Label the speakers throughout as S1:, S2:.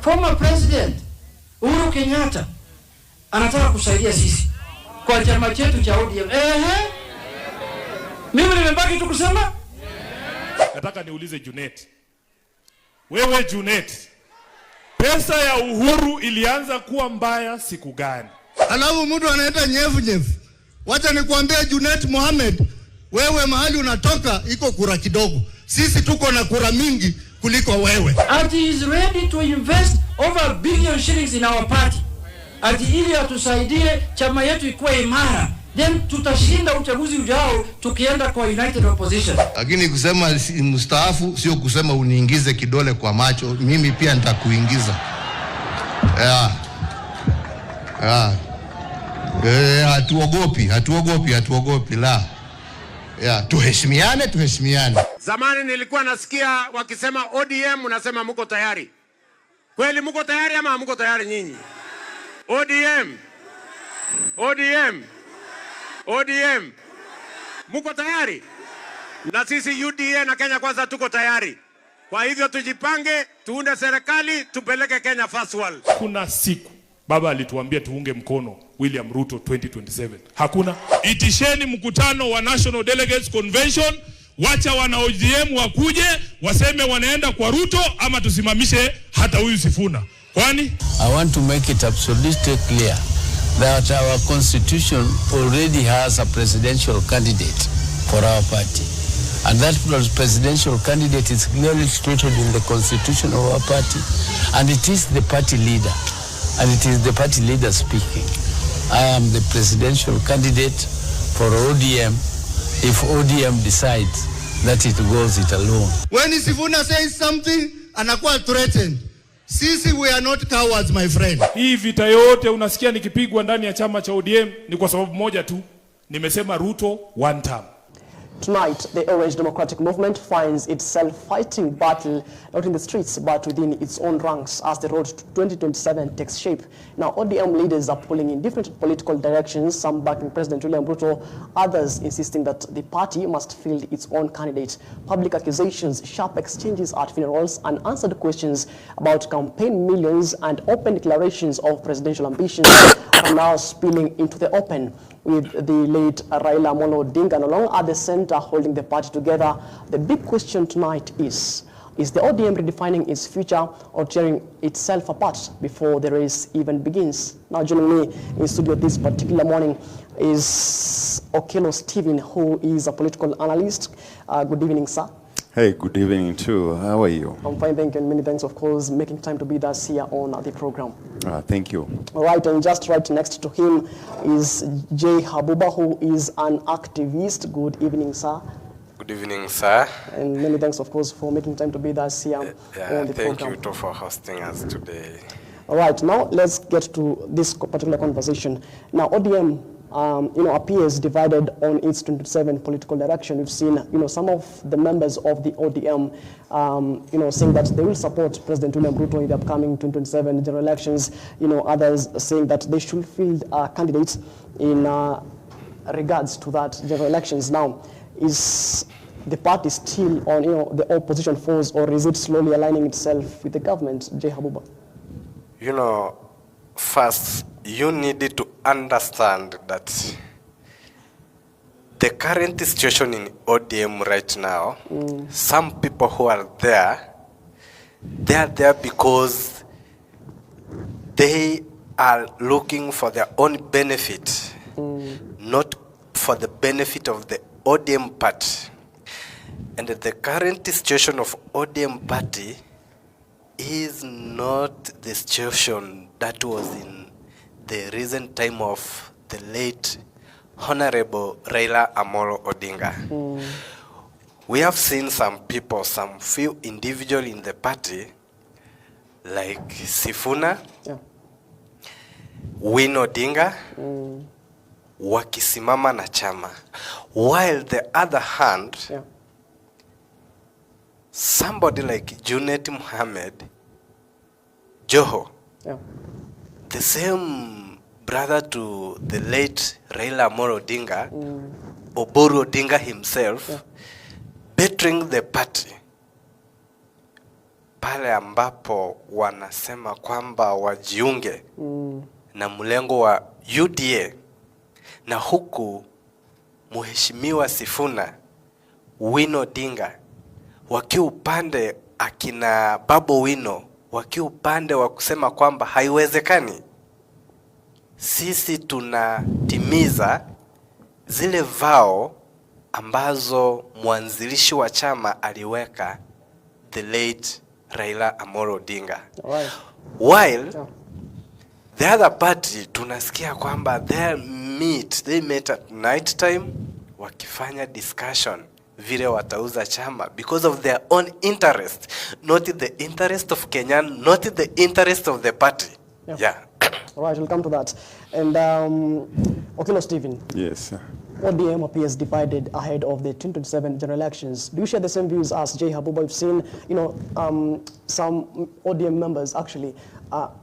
S1: former president Uhuru Kenyatta anataka kusaidia sisi kwa chama chetu cha ODM. Mimi nimebaki tu kusema.
S2: Nataka niulize Junet. Wewe Junet, pesa ya Uhuru ilianza kuwa mbaya siku gani?
S3: Alafu mtu anaita nyevu. Wacha nikwambie Junet Mohamed, wewe mahali unatoka iko kura kidogo. Sisi tuko na kura mingi kuliko wewe.
S1: And he is ready to invest over $1 billion shillings in our party. Ati ili atusaidie chama yetu ikuwe imara. Then tutashinda uchaguzi ujao tukienda kwa United Opposition.
S3: Lakini kusema mstaafu sio kusema uniingize kidole kwa macho, mimi pia nitakuingiza. Hatuogopi la. Tuheshimiane.
S4: Zamani nilikuwa nasikia wakisema ODM, unasema mko tayari. Kweli mko tayari ama mko tayari nyinyi? ODM. Mko tayari? Na sisi UDA na Kenya Kwanza tuko tayari. Kwa hivyo tujipange, tuunde serikali, tupeleke Kenya first world.
S2: Kuna siku baba alituambia tuunge mkono William Ruto 2027. Hakuna. Itisheni mkutano wa National Delegates Convention, wacha wana ODM wakuje, waseme wanaenda kwa Ruto ama tusimamishe hata huyu Sifuna. Kwani?
S5: I want to make it absolutely clear that our constitution already has a presidential candidate for our party. And that presidential candidate is clearly stated in the constitution of our party. And it is the party leader. And it is the party leader speaking. I am the presidential candidate for ODM if ODM decides that it goes it alone.
S3: When Sifuna says something, anakuwa threatened. Sisi, we are not cowards, my friend.
S2: Hii vita yote unasikia nikipigwa ndani ya chama cha ODM ni kwa sababu moja tu. Nimesema Ruto one term.
S6: Tonight, the Orange Democratic Movement finds itself fighting battle not in the streets but within its own ranks as the road to 2027 takes shape. Now, ODM leaders are pulling in different political directions, some backing President William Ruto, others insisting that the party must field its own candidate. Public accusations, sharp exchanges at funerals, unanswered questions about campaign millions and open declarations of presidential ambitions are now spilling into the open, with the late Raila Amolo Odinga no longer at the center holding the party together. The big question tonight is the ODM redefining its future or tearing itself apart before the race even begins? Now joining me in studio this particular morning is Okello Stephen, who is a political analyst. Good evening, sir.
S7: Hey, good evening too. How are you?
S6: I'm fine, thank you, and many thanks, of course, making time to be with us here on the program.
S7: Thank you.
S6: All right, and just right next to him is Jay Habuba, who is an activist. Good evening, sir.
S8: Good evening, sir.
S6: And many thanks, of course, for making time to be with us here on the program.
S8: Thank you too for hosting us today.
S6: All right, now let's get to this particular conversation. Now, ODM, appears divided on its 2027 political direction. We've seen, some of the members of the ODM, saying that they will support President William Ruto in the upcoming 2027 general elections. Others saying that they should field candidates in regards to that general elections. Now, is the party still on, the opposition force, or is it slowly aligning itself with the government, Jay Habuba?
S8: First, you needed to understand that the current situation in ODM right now, some people who are there, they are there because they are looking for their own benefit, not for the benefit of the ODM party. And the current situation of ODM party is not the situation that was in the recent time of the late Honorable Raila Amolo Odinga. We have seen some people, some few individuals in the party, like Sifuna, Win Odinga, wakisimama na chama. While the other hand, somebody like Junet Mohamed, Joho, the same brother to the late Raila Amolo Odinga, Oburu Odinga himself, bettering the party pale ambapo wanasema kwamba wajiunge na mlengo wa UDA, na huku Mheshimiwa Sifuna, Wino Odinga wakiwa upande, akina Babu Wino wakiwa upande wa kusema kwamba haiwezekani, sisi tunatimiza zile vao ambazo mwanzilishi wa chama aliweka, the late Raila Amolo Odinga. While the other party tunasikia kwamba they met at night time wakifanya discussion vile watauza chama because of their own interest, not the interest of Kenyan, not the interest of the party. Yeah.
S6: All right, we'll come to that. And Okilo Stephen.
S7: Yes, sir.
S6: ODM appears divided ahead of the 2027 general elections. Do you share the same views as J. Habuba? We've seen, some ODM members actually,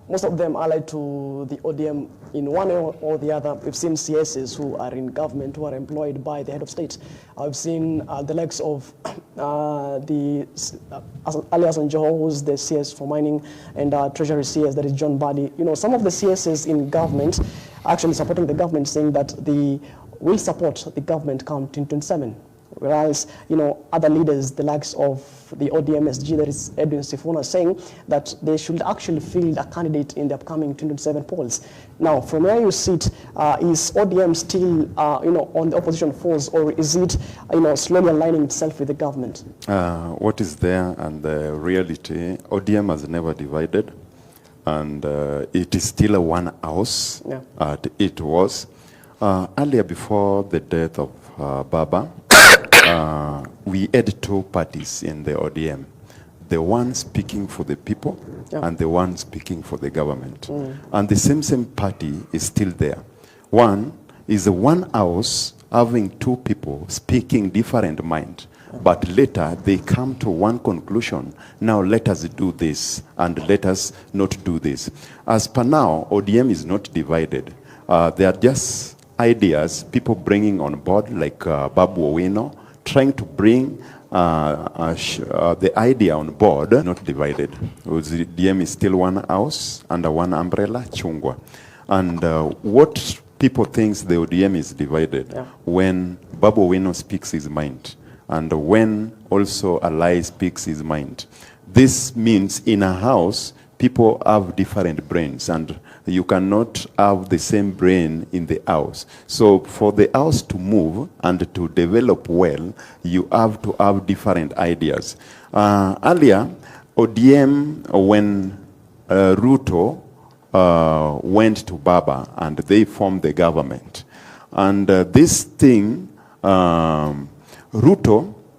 S6: most of them allied to the ODM in one way or the other. We've seen CSs who are in government, who are employed by the head of state. I've seen the likes of Ali Hassan Joho, who's the CS for mining, and Treasury CS, that is John Badi. Some of the CSs in government actually supporting the government, saying that will support the government come 2027. Whereas, other leaders, the likes of the ODM-SG, that is Edwin Sifuna, saying that they should actually field a candidate in the upcoming 2027 polls. Now, from where you sit, is ODM still, on the opposition force, or is it, slowly aligning itself with the government?
S7: What is there and the reality, ODM has never divided, and it is still a one house. Yeah. It was. Earlier, before the death of Baba, we had two parties in the ODM. The one speaking for the people, yeah, and the one speaking for the government. And the same party is still there. One is a one house having two people speaking different mind. But later they come to one conclusion. Now let us do this and let us not do this. As per now, ODM is not divided. They are just ideas people bringing on board, like Babu Owino, trying to bring the idea on board, not divided. The DM is still one house under one umbrella, Chungwa. And what people think the ODM is divided, yeah, when Babu Owino speaks his mind, and when also Ali speaks his mind. This means in a house, people have different brains, and you cannot have the same brain in the house. So for the house to move and to develop well, you have to have different ideas. Earlier, ODM, when Ruto went to Baba and they formed the government. And this thing, Ruto,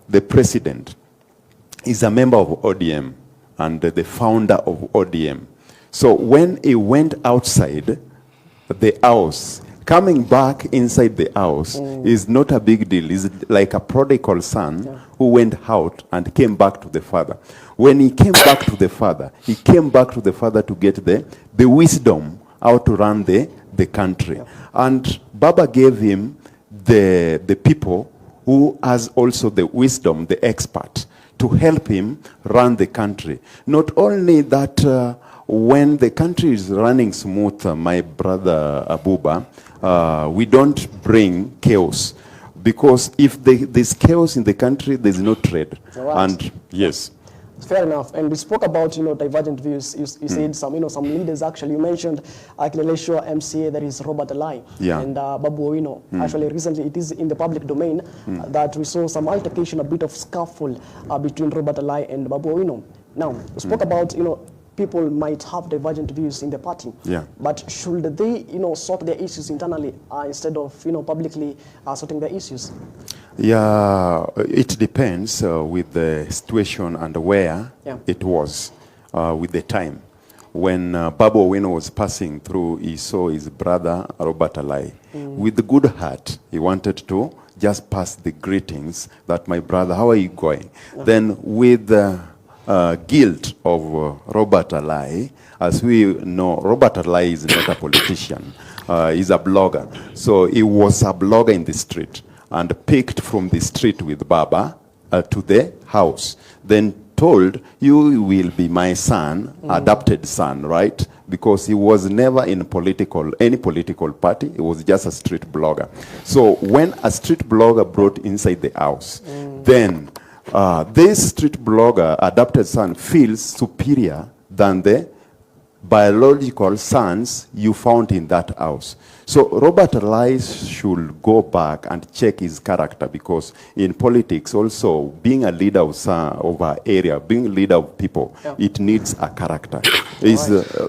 S7: the president, is a member of ODM and the founder of ODM. So when he went outside the house, coming back inside the house is not a big deal. It's like a prodigal son, yeah, who went out and came back to the father. When he came back to the father, he came back to the father to get the wisdom how to run the country. Yeah. And Baba gave him the people who has also the wisdom, the expert, to help him run the country. Not only that, when the country is running smooth, my brother Abuba, we don't bring chaos. Because if there's chaos in the country, there's no trade. Right. And yes.
S6: Fair enough. And we spoke about, divergent views. You said some leaders actually. You mentioned Kileleshwa MCA, that is Robert Ali, yeah, and Babu Owino. Actually, recently it is in the public domain that we saw some altercation, a bit of scuffle between Robert Ali and Babu Owino. Now, we spoke about, people might have divergent views in the party. Yeah. But should they, sort their issues internally instead of, publicly sorting their issues?
S7: Yeah, it depends with the situation and where, yeah, it was with the time. When Babu Owino was passing through, he saw his brother Robert Ali. With the good heart, he wanted to just pass the greetings that, my brother, how are you going? Then with the guilt of Robert Ali, as we know, Robert Ali is not a politician. He's a blogger. So he was a blogger in the street and picked from the street with Baba to the house. Then told, you will be my son, adopted son, right? Because he was never in any political party. He was just a street blogger. So when a street blogger brought inside the house, then this street blogger, adopted son, feels superior than the biological sons you found in that house. So Robert Elias should go back and check his character, because in politics also, being a leader of an area, being a leader of people, it needs a character.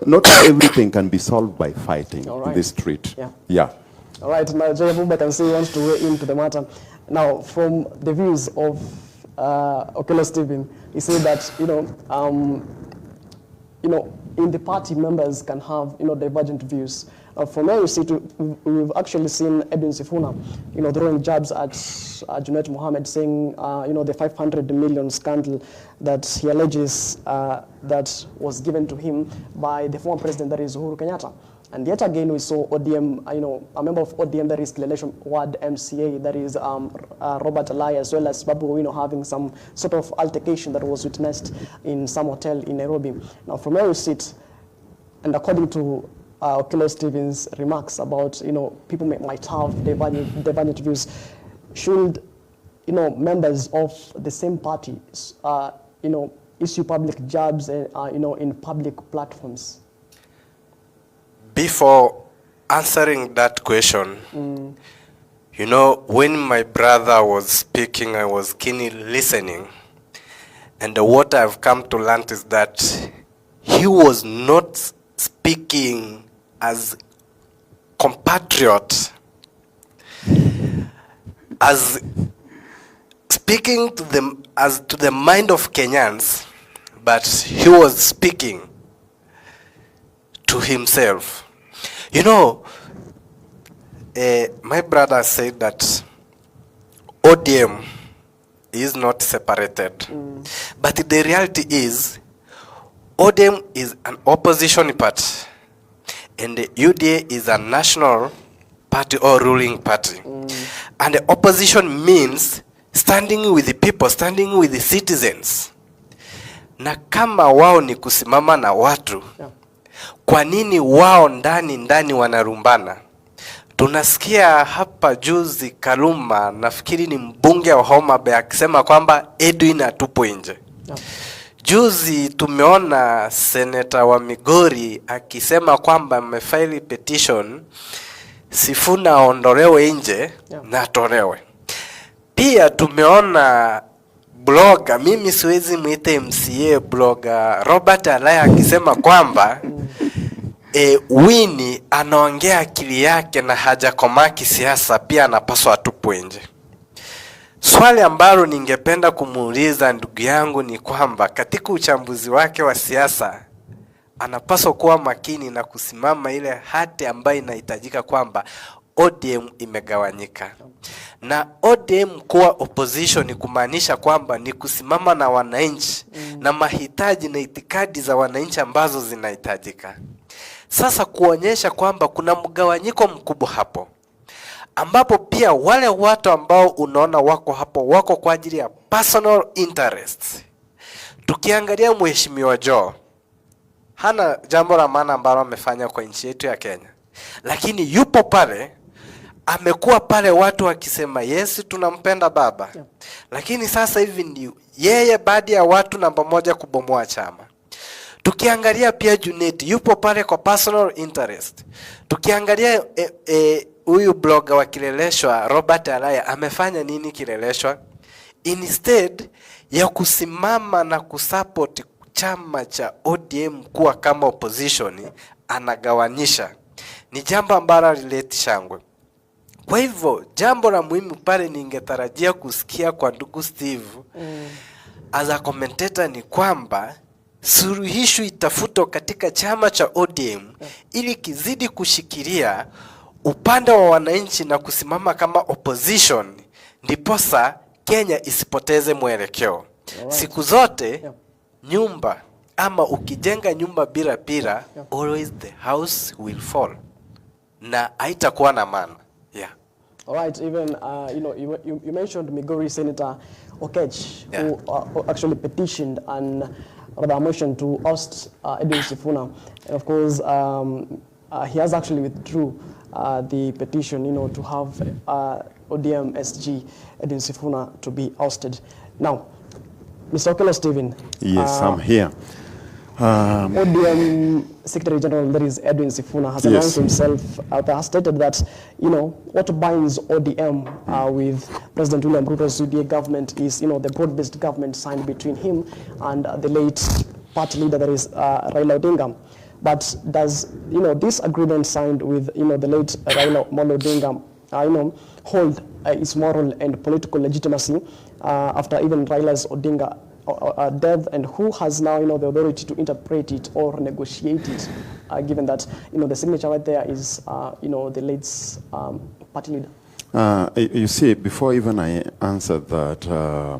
S7: Not everything can be solved by fighting in the street. Yeah.
S6: All right, now Jay Abubakar can say he wants to weigh into the matter. Now, from the views of Okello Stephen, he said that, in the party, members can have, divergent views. From where we sit, we've actually seen Edwin Sifuna, throwing jabs at Junet Mohammed, saying, the 500 million scandal that he alleges that was given to him by the former president, that is Uhuru Kenyatta. And yet again, we saw ODM, a member of ODM, that is Kileleshwa Ward MCA, that is Robert Elias, as well as Babu, having some sort of altercation that was witnessed in some hotel in Nairobi. Now, from where we sit, and according to Okello Stephen's remarks about, people might have divergent views, should, members of the same party, issue public jabs, in public platforms?
S8: Before answering that question, when my brother was speaking, I was keenly listening. And what I've come to learn is that he was not speaking as compatriot, as speaking to them as to the mind of Kenyans, but he was speaking to himself. My brother said that ODM is not separated. But the reality is, ODM is an opposition party, and the UDA is a national party or ruling party. And the opposition means standing with the people, standing with the citizens. Na kama wao ni kusimama na watu, kwa nini wao ndani wanarumbana? Tunasikia hapa juzi Kaluma, nafikiri ni mbunge wa Homa Bay, akisema kwamba Edwin atupo nje. Juzi tumeona seneta wa Migori akisema kwamba amefaili petition Sifuna aondolewe nje na atolewe. Pia tumeona blogger, mimi siwezi muite MCA, blogger Robert Alaya akisema kwamba Winnie anaongea akili yake na hajakomaa kisiasa, pia anapaswa atupwe nje. Swali ambalo ningependa kumuuliza ndugu yangu ni kwamba katika uchambuzi wake wa siasa anapaswa kuwa makini na kusimama ile hati ambayo inahitajika, kwamba ODM imegawanyika. Na ODM kuwa opposition ni kumaanisha kwamba ni kusimama na wananchi na mahitaji na itikadi za wananchi ambazo zinahitajika. Sasa kuonyesha kwamba kuna mgawanyiko mkubwa hapo, ambapo pia wale watu ambao unaona wako hapo wako kwa ajili ya personal interests. Tukiangalia Mheshimiwa Joe, hana jambo la maana ambalo amefanya kwa nchi yetu ya Kenya, lakini yupo pale, amekuwa pale watu wakisema yes tunampenda baba, lakini sasa hivi ndio yeye baadhi ya watu namba moja kubomoa chama. Tukiangalia pia Junet yupo pale kwa personal interest. Tukiangalia huyu blogger wa Kileleshwa Robert Alaya amefanya nini Kileleshwa? Instead ya kusimama na kusupport chama cha ODM kuwa kama opposition, anagawanyisha. Ni jambo ambalo lileti shangwe. Kwa hivyo jambo la muhimu pale ningetarajia kusikia kwa ndugu Steve as a commentator ni kwamba suluhisho itafutwa katika chama cha ODM ili kizidi kushikilia upande wa wananchi na kusimama kama opposition, ndiposa Kenya isipoteze mwelekeo. Siku zote nyumba ama ukijenga nyumba bila pira, always the house will fall, na haitakuwa na maana.
S6: All right, even, you mentioned Migori Senator Okech, who actually petitioned and rather motion to oust Edwin Sifuna. And of course, he has actually withdrew the petition, to have ODM SG Edwin Sifuna to be ousted. Now, Mr. Okello Stephen.
S7: Yes, I'm here.
S6: ODM Secretary General, that is Edwin Sifuna, has announced himself, has stated that, what binds ODM with President William Ruto's UDA government is, the broad-based government signed between him and the late party leader, that is Raila Odinga. But does, this agreement signed with, the late Raila Molo Odinga, hold its moral and political legitimacy after even Raila's Odinga death, and who has now, the authority to interpret it or negotiate it, given that, the signature right there is, the late party leader?
S7: You see, before even I answered that,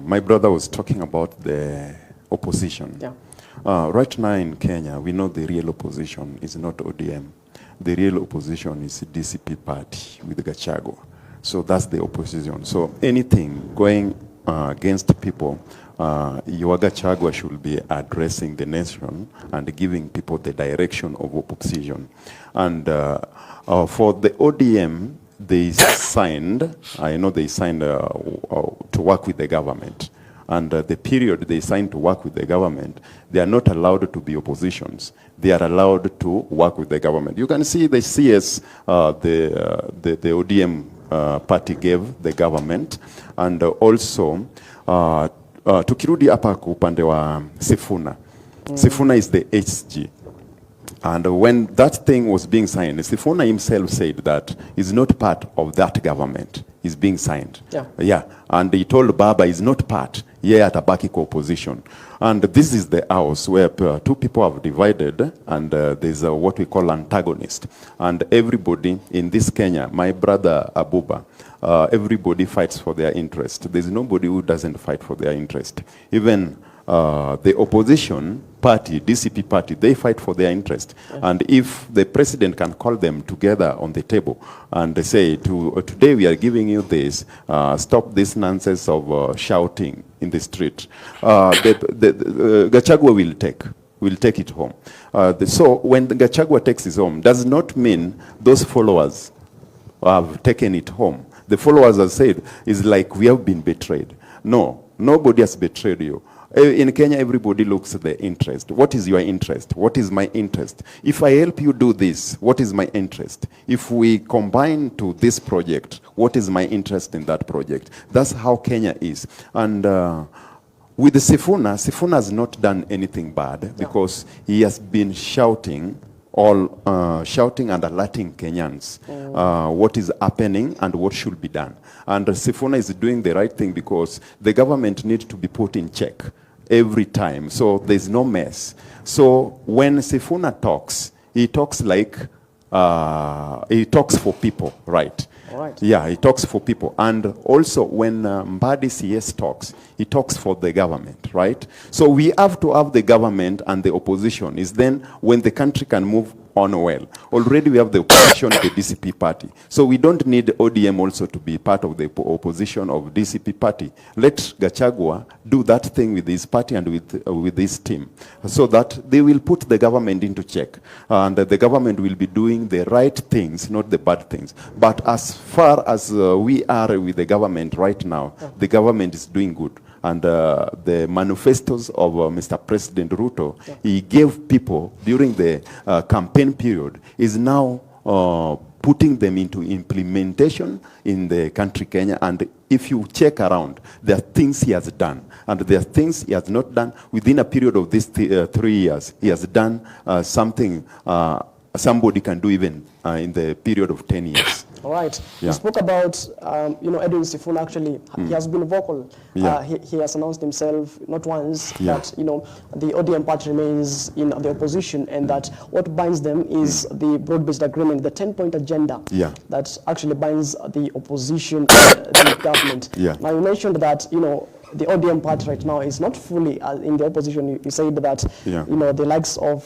S7: my brother was talking about the opposition.
S6: Yeah.
S7: Right now in Kenya, we know the real opposition is not ODM. The real opposition is the DCP party with Gachagua. So that's the opposition. So anything going against people, your Gachagua should be addressing the nation and giving people the direction of opposition. And for the ODM, they signed, I know they signed to work with the government. And the period they signed to work with the government, they are not allowed to be oppositions. They are allowed to work with the government. You can see the CS, the ODM party gave the government, and also tukirudi hapa kwa upande wa Sifuna. Sifuna is the HG. And when that thing was being signed, Sifuna himself said that he's not part of that government. He's being signed. Yeah. And he told Baba he's not part. Yeah, atabaki kwa opposition. And this is the house where two people have divided, and there's what we call antagonist. And everybody in this Kenya, my brother Abuba, everybody fights for their interest. There's nobody who doesn't fight for their interest. Even the opposition party, DCP party, they fight for their interest. And if the president can call them together on the table and they say, today we are giving you this, stop this nonsense of shouting in the street, Gachagua will take it home. So when Gachagua takes it home, does not mean those followers have taken it home. The followers have said, it's like we have been betrayed. No, nobody has betrayed you. In Kenya, everybody looks at the interest. What is your interest? What is my interest? If I help you do this, what is my interest? If we combine to this project, what is my interest in that project? That's how Kenya is. And with the Sifuna has not done anything bad because he has been shouting and alerting Kenyans what is happening and what should be done. And Sifuna is doing the right thing because the government needs to be put in check every time, so there's no mess. So when Sifuna talks, he talks like, he talks for people, right?
S6: Right.
S7: Yeah, he talks for people. And also when Mbadi CS talks, he talks for the government, right? So we have to have the government and the opposition. Is then when the country can move on well. Already we have the opposition, the DCP party. So we don't need ODM also to be part of the opposition of DCP party. Let Gachagua do that thing with his party and with his team, so that they will put the government into check. And the government will be doing the right things, not the bad things. But as far as we are with the government right now, the government is doing good. And the manifestos of Mr. President Ruto, he gave people during the campaign period, is now putting them into implementation in the country Kenya. And if you check around, there are things he has done. And there are things he has not done. Within a period of these 3 years, he has done something somebody can do even in the period of 10 years.
S6: All right.
S7: Yeah.
S6: You spoke about, Edwin Sifuna, actually, he has been vocal.
S7: Yeah.
S6: He has announced himself not once
S7: Yeah.
S6: that, the ODM party remains in the opposition, and that what binds them is the broad-based agreement, the 10-point agenda that actually binds the opposition and the government.
S7: Yeah.
S6: Now, you mentioned that, the ODM party right now is not fully in the opposition. You said that, the likes of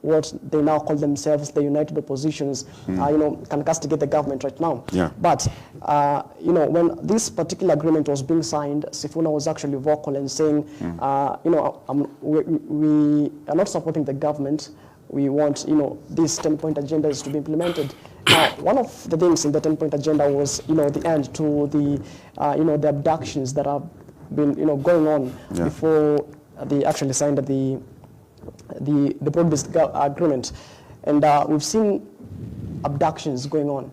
S6: what they now call themselves the United Oppositions, can castigate the government right now.
S7: Yeah.
S6: But, when this particular agreement was being signed, Sifuna was actually vocal and saying, we are not supporting the government. We want, these 10-point agendas to be implemented. Now, one of the things in the 10-point agenda was, the end to the, the abductions that have been, going on before they actually signed the broad-based agreement. And we've seen abductions going on.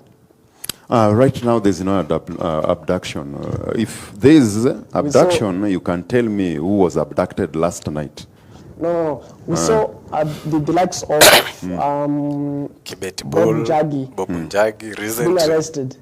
S7: Right now, there's no abduction. If there is abduction, you can tell me who was abducted last night.
S6: No. We saw the likes of Bob
S8: Njagi recently
S6: being arrested.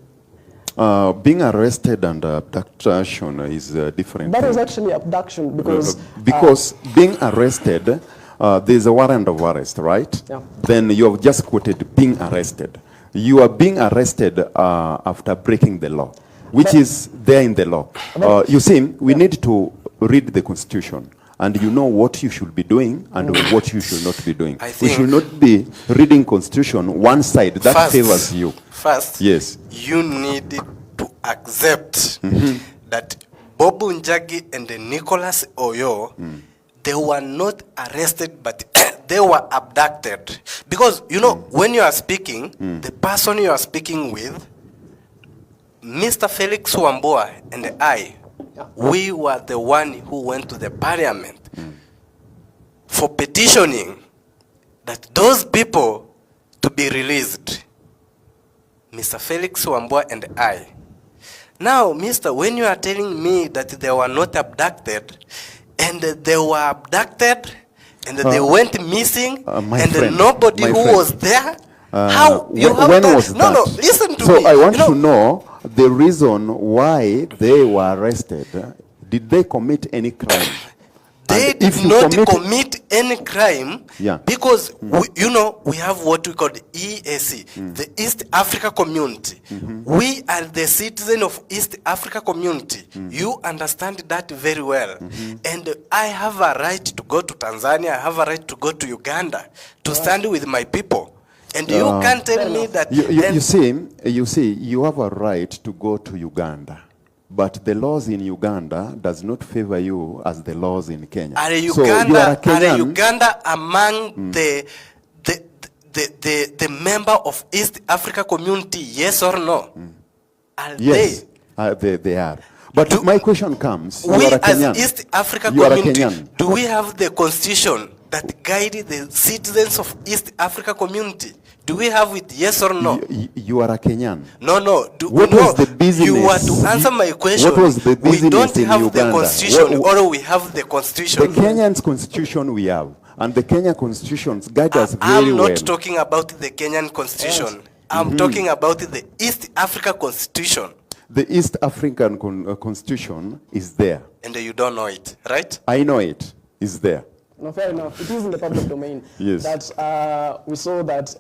S7: Being arrested and abduction is different.
S6: That was actually abduction because
S7: being arrested, there's a warrant of arrest, right?
S6: Yeah.
S7: Then you have just quoted being arrested. You are being arrested after breaking the law, which is there in the law. You see, we need to read the Constitution. And you know what you should be doing and what you should not be doing. We should not be reading Constitution one side that favors you.
S8: First,
S7: yes,
S8: you need to accept that Bob Njagi and Nicholas Oyo, they were not arrested, but they were abducted. Because, when you are speaking, the person you are speaking with, Mr. Felix Wambua and I, we were the one who went to the parliament for petitioning that those people to be released. Mr. Felix Wambua and I. Now, when you are telling me that they were not abducted, and they were abducted, and they went missing, and nobody who was there, how you have
S7: when
S8: that?
S7: was that?
S8: No, listen to me.
S7: So I want to know the reason why they were arrested. Did they commit any crime?
S8: They did not commit any crime because, we have what we call the EAC, the East Africa Community. We are the citizen of East Africa Community. You understand that very well. And I have a right to go to Tanzania. I have a right to go to Uganda to stand with my people. And you can't tell me that...
S7: You see, you have a right to go to Uganda. But the laws in Uganda does not favor you as the laws in Kenya.
S8: Are Uganda among the member of East Africa Community, yes or no? Are
S7: yes, they are. But my question comes,
S8: we as East Africa Community, do we have the constitution that guides the citizens of East Africa Community? Do we have it, yes or no?
S7: You are a Kenyan.
S8: No.
S7: What was the business?
S8: You are to answer my question.
S7: What was the business
S8: we don't have
S7: Uganda?
S8: The constitution, or we have the constitution.
S7: The Kenyan's constitution we have, and the Kenya constitutions guide us very
S8: well. I'm not
S7: well.
S8: talking about the Kenyan constitution. Yes. I'm talking about the East Africa constitution.
S7: The East African constitution is there.
S8: And you don't know it, right?
S7: I know it. It's there.
S6: No, fair enough. It is in the public domain.
S7: Yes.
S6: That we saw that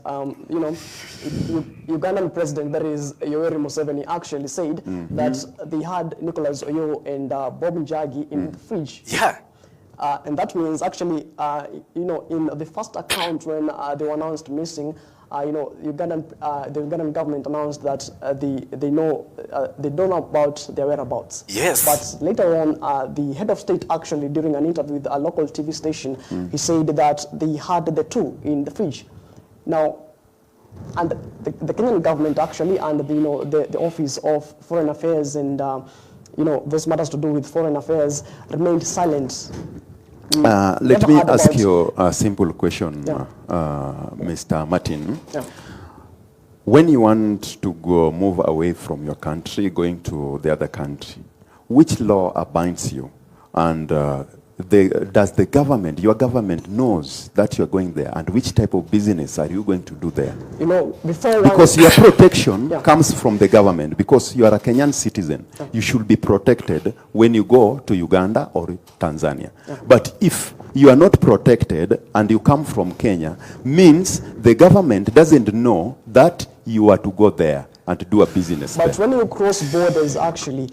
S6: Ugandan president, that is Yoweri Museveni, actually said that they had Nicholas Oyo and Bob Njagi in the fridge.
S8: Yeah.
S6: And that means actually, in the first account when they were announced missing, the Ugandan government announced that they don't know about their whereabouts.
S8: Yes.
S6: But later on, the head of state actually, during an interview with a local TV station, he said that they had the two in the fridge. Now, and the Kenyan government actually, and the Office of Foreign Affairs and those matters to do with foreign affairs remained silent.
S7: Let me ask you a simple question, Mr. Martin.
S6: Yeah.
S7: When you want to move away from your country, going to the other country, which law binds you? And does the government, your government, knows that you're going there? And which type of business are you going to do there?
S6: Because
S7: your protection comes from the government. Because you are a Kenyan citizen, you should be protected when you go to Uganda or Tanzania. But if you are not protected and you come from Kenya, means the government doesn't know that you are to go there and do a business
S6: But
S7: there.
S6: when you cross borders, actually,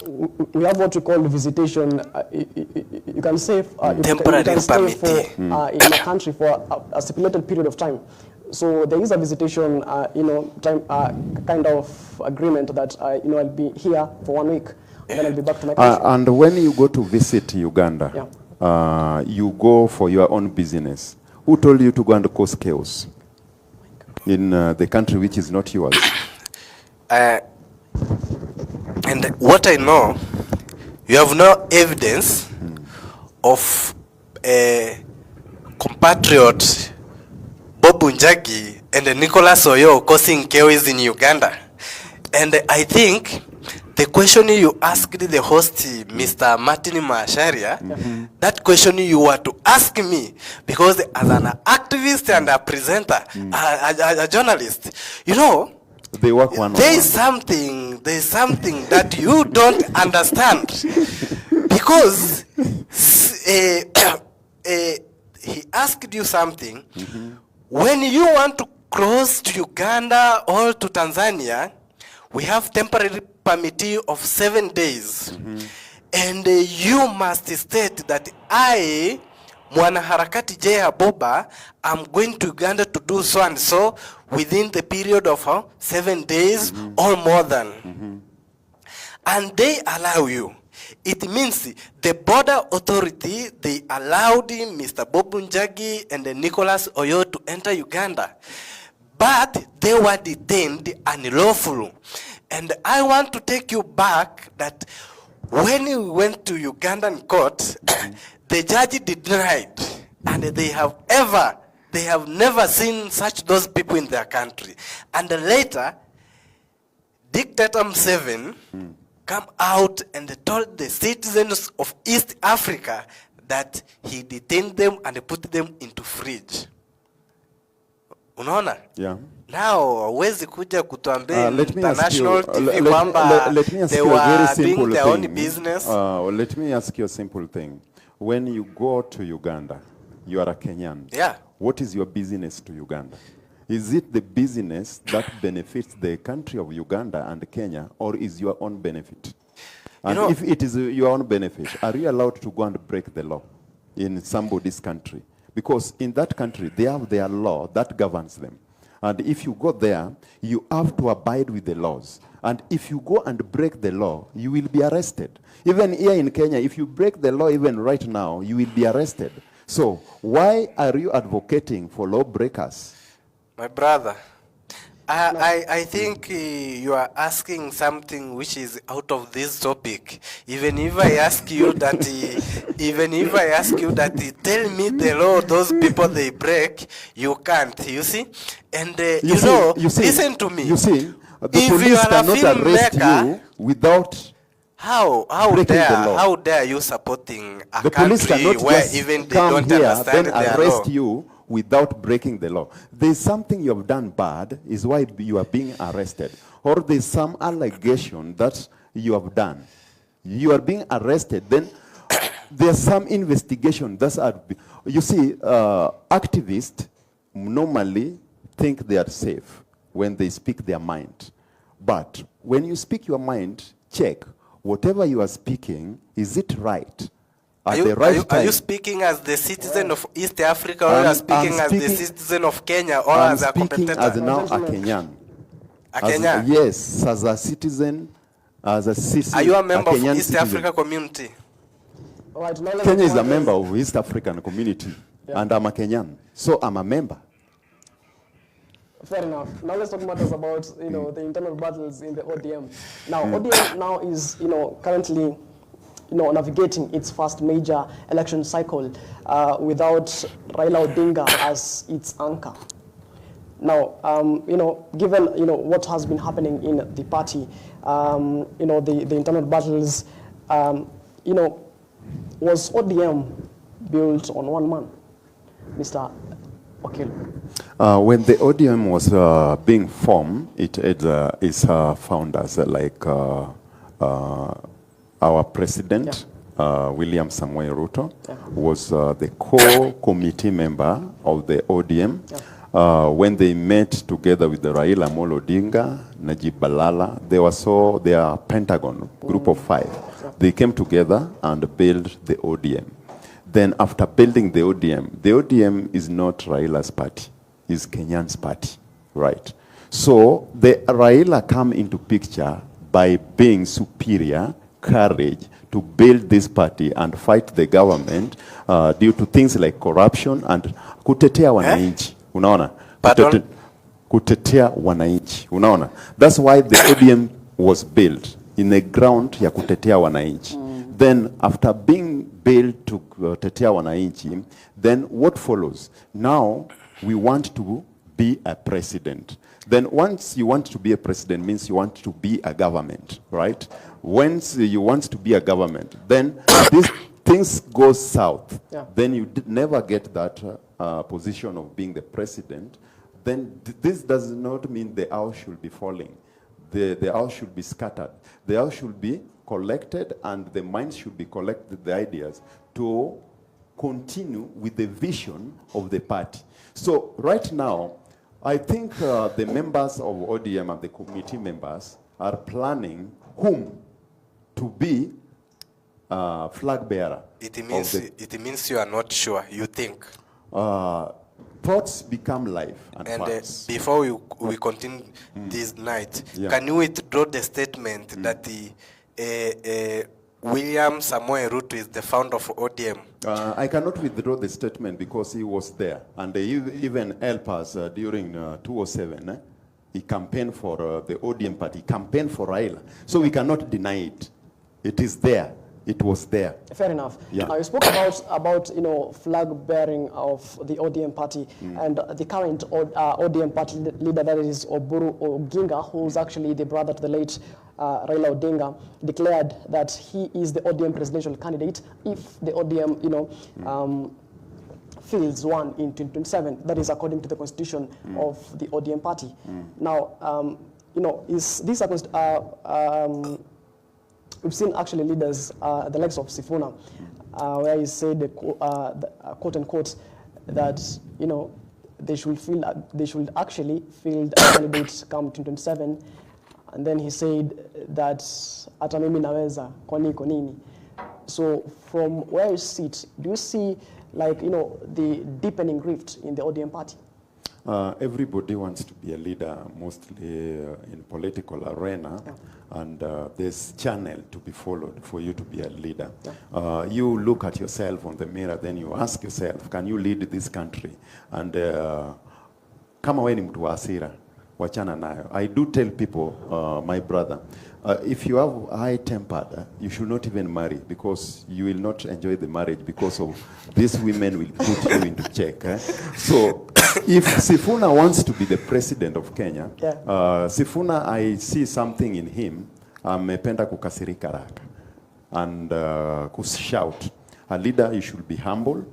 S6: we have what we call visitation. You can stay,
S8: temporary
S6: you can stay
S8: permittee
S6: in a country for a stipulated period of time. So there is a visitation, time, kind of agreement that I'll be here for 1 week, and then I'll be back to my country.
S7: And when you go to visit Uganda, you go for your own business. Who told you to go and cause chaos in the country which is not yours?
S8: And what I know, you have no evidence of a compatriot Bob Njagi and Nicholas Oyo causing chaos in Uganda. And I think the question you asked the host, Mr. Martin Macharia, that question you were to ask me, because as an activist and a presenter, a journalist,
S7: they work one
S8: there is something that you don't understand, because he asked you something. When you want to cross to Uganda or to Tanzania, we have temporary permittee of 7 days. And you must state that I, Mwanaharakati J. Abuba, am going to Uganda to do so and so within the period of 7 days or more than. And they allow you. It means the border authority, they allowed Mr. Bob Njagi and Nicholas Oyo to enter Uganda. But they were detained unlawfully. And I want to take you back that when you went to Ugandan court, the judge denied, and they have never seen such those people in their country. And later, Dictator Museveni come out and told the citizens of East Africa that he detained them and put them into fridge. Unaona?
S7: Yeah.
S8: Now, hawezi kuja kutuambia
S7: international
S8: TV kwamba they were doing their own business.
S7: Let me ask you a simple thing. When you go to Uganda, you are a Kenyan.
S8: Yeah.
S7: What is your business to Uganda? Is it the business that benefits the country of Uganda and Kenya, or is your own benefit? And if it is your own benefit, are you allowed to go and break the law in somebody's country? Because in that country, they have their law that governs them. And if you go there, you have to abide with the laws. And if you go and break the law, you will be arrested. Even here in Kenya, if you break the law even right now, you will be arrested. So why are you advocating for lawbreakers?
S8: My brother, I think you are asking something which is out of this topic. Even if I ask you that, tell me the law those people they break, you can't. You see, and listen to me.
S7: You see, the
S8: if
S7: police
S8: you are
S7: cannot arrest you without.
S8: How dare you supporting a country where even they don't understand their
S7: arrest
S8: law?
S7: You without breaking the law. There's something you have done bad, is why you are being arrested. Or there's some allegation that you have done. You are being arrested, then there's some investigation. You see, activists normally think they are safe when they speak their mind. But when you speak your mind, check. Whatever you are speaking, is it right? Are you
S8: speaking as the citizen of East Africa, or are you speaking as the citizen of Kenya, or as a competitor?
S7: As now a Kenyan.
S8: A Kenyan?
S7: Yes, as a citizen, as a citizen.
S8: Are you a member of East
S7: citizen.
S8: Africa community?
S6: Right,
S7: Kenya is a member of East African community, and I'm a Kenyan, so I'm a member.
S6: Fair enough. Now let's talk matters about the internal battles in the ODM. Now ODM now is currently navigating its first major election cycle without Raila Odinga as its anchor. Now, given what has been happening in the party, the internal battles, was ODM built on one man, Mr. Okil?
S7: When the ODM was being formed, it had its founders like our president, William Samoei Ruto, was the core committee member of the ODM. when they met together with the Raila Amolo Odinga, Najib Balala, they are a Pentagon group of 5. They came together and built the ODM. Then after building the ODM is not Raila's party, it's Kenyan's party, right? So the Raila come into picture by being superior courage to build this party and fight the government due to things like corruption and kutetea wananchi. Unaona? Kutetea wananchi. Unaona? That's why the ODM was built in a ground ya kutetea wananchi. Then after being built to kutetea wananchi, then what follows? Now we want to be a president. Then once you want to be a president means you want to be a government, right? Once you want to be a government, then these things go south. Yeah. Then you never get that position of being the president. Then this does not mean the house should be falling. The house should be scattered. The house should be collected and the minds should be collected, the ideas, to continue with the vision of the party. So right now, I think the members of ODM and the committee members are planning whom to be flag bearer.
S8: It means you are not sure, you think.
S7: Thoughts become life and facts.
S8: Before we continue this night, can you withdraw the statement that the William Samoei Ruto is the founder of ODM?
S7: I cannot withdraw the statement because he was there. And they even helped us during 2007. He campaigned for the ODM party, campaigned for Raila. So we cannot deny it. It is there. It was there. Fair enough.
S6: Yeah. You spoke about flag bearing of the ODM party and the current ODM party leader, that is Oburu Oginga, who's actually the brother to the late Raila Odinga, declared that he is the ODM presidential candidate if the ODM, fields one in 2027. That is according to the constitution of the ODM party. Now, is this we've seen actually leaders, the likes of Sifuna, where he said, quote unquote, that they should actually field candidates come 2027. And then he said that hata mimi naweza kwani nini. So from where you sit, do you see the deepening rift in the ODM party?
S7: Everybody wants to be a leader, mostly in political arena, and there's channel to be followed for you to be a leader. You look at yourself on the mirror, then you ask yourself, can you lead this country? And kama wewe ni mtu wa hasira, wachana nayo. I do tell people, my brother, if you have high-tempered, you should not even marry because you will not enjoy the marriage because of these women will put you into check. So if Sifuna wants to be the president of Kenya, Sifuna, I see something in him. Amependa kukasirika haraka and kushout. A leader, you should be humble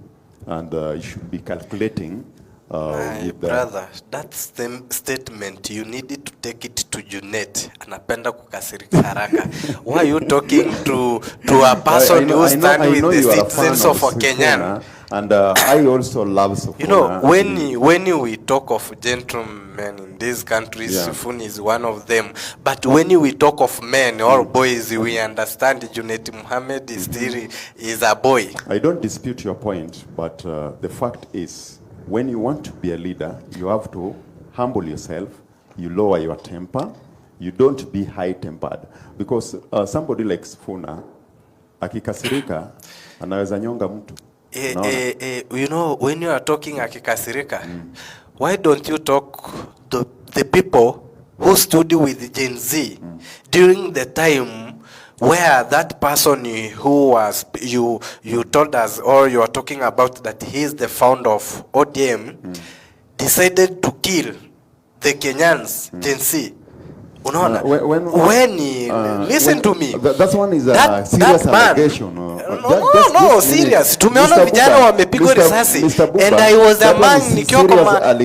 S7: and you should be calculating.
S8: My brother, that's the statement. You needed to take it to Junet. Anapenda kukasirika haraka. Why are you talking to a person who stands with the citizens of Kenya?
S7: And I also love Sifuna.
S8: When we talk of gentlemen in these countries, Sifuna is one of them. But when we talk of men or boys, we understand Junet Mohammed is still is a boy.
S7: I don't dispute your point, but the fact is, when you want to be a leader, you have to humble yourself, you lower your temper, you don't be high-tempered. Because somebody like Sifuna, akikasirika, anaweza nyonga mtu.
S8: When you are talking akikasirika, why don't you talk to the people who stood with Gen Z during the time where that person who was, you told us, or you are talking about that he is the founder of ODM, decided to kill the Kenyans, Gen Z. Listen to me.
S7: That one is a serious allegation.
S8: No, serious. Tumeona vijana wamepigwa risasi. And I was a man nikiwa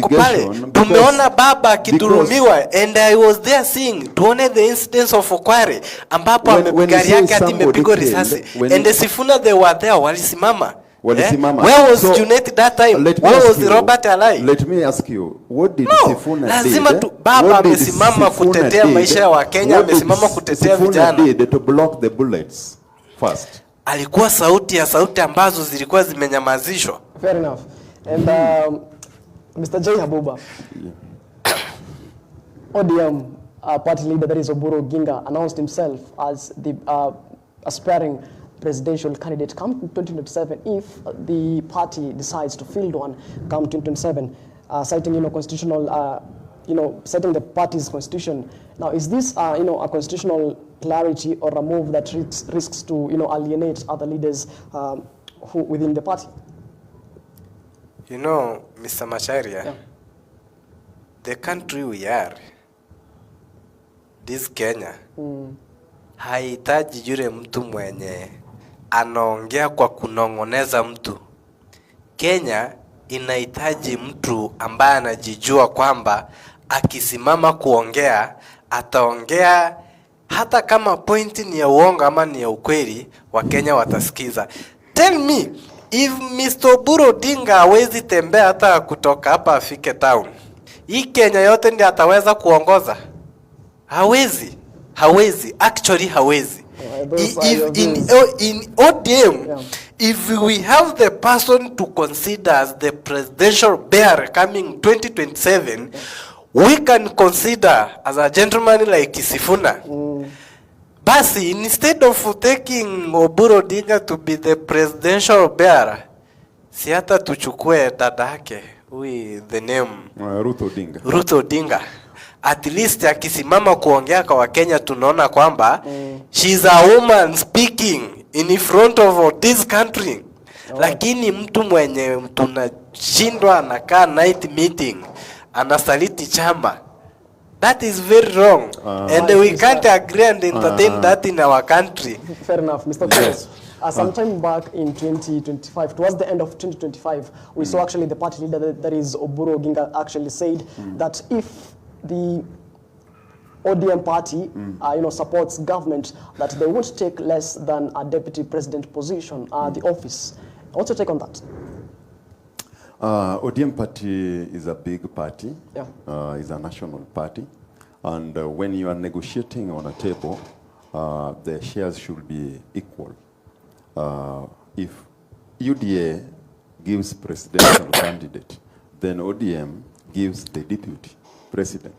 S8: pale. Tumeona baba akidurumiwa. And I was there seeing. Tuone the incidents of Okware. Ambapo gari yake hadi imepigwa risasi. And the Sifuna, they were there, walisimama.
S7: Walisimama.
S8: Where was Junet that time? Where was Robert alive?
S7: Let me ask you, what did Sifuna
S8: lazima
S7: did?
S8: Tu, baba amesimama kutetea maisha ya Wakenya, amesimama kutetea vijana.
S7: Did to block the bullets first?
S8: Alikuwa sauti ambazo zilikuwa zimenyamazishwa.
S6: Fair enough. And Mr. J. Habuba, ODM party leader, that is Oburu Oginga, announced himself as the aspiring presidential candidate come 2027 if the party decides to field one come 2027, citing constitutional, citing the party's constitution. Now, is this a constitutional clarity or a move that risks to alienate other leaders who within the party?
S8: Mr. Macharia, the country we are, this Kenya, haitaji yule mtu mwenye anaongea kwa kunongoneza mtu. Kenya inahitaji mtu ambaye anajijua kwamba akisimama kuongea, ataongea hata kama pointi ni ya uongo ama ni ya ukweli, Wakenya watasikiza. Tell me, if Mr. Oburu Odinga hawezi tembea hata kutoka hapa afike town, hii Kenya yote ndiye ataweza kuongoza? Hawezi. Actually hawezi. In ODM, if we have the person to consider as the presidential bearer coming 2027, we can consider as a gentleman like Sifuna. Basi, instead of taking Oburu Odinga to be the presidential bearer, si hata tuchukue dada yake, the name Ruth Odinga. At least akisimama kuongea kwa Wakenya tunaona kwamba she's a woman speaking in front of this country. Lakini mtu mwenye tunashindwa anakaa night meeting, anasaliti chama. That is very wrong. And we can't agree and entertain that in our country.
S6: Fair enough, Mr. Yes. Sometime back in 2025, towards the end of 2025, we saw actually the party leader, that is Oburu Oginga, actually said that if the ODM party, supports government, that they won't take less than a deputy president position, the office. What's your take on that?
S7: ODM party is a big party.
S6: Yeah.
S7: It's a national party. And when you are negotiating on a table, the shares should be equal. If UDA gives presidential candidate, then ODM gives the deputy president.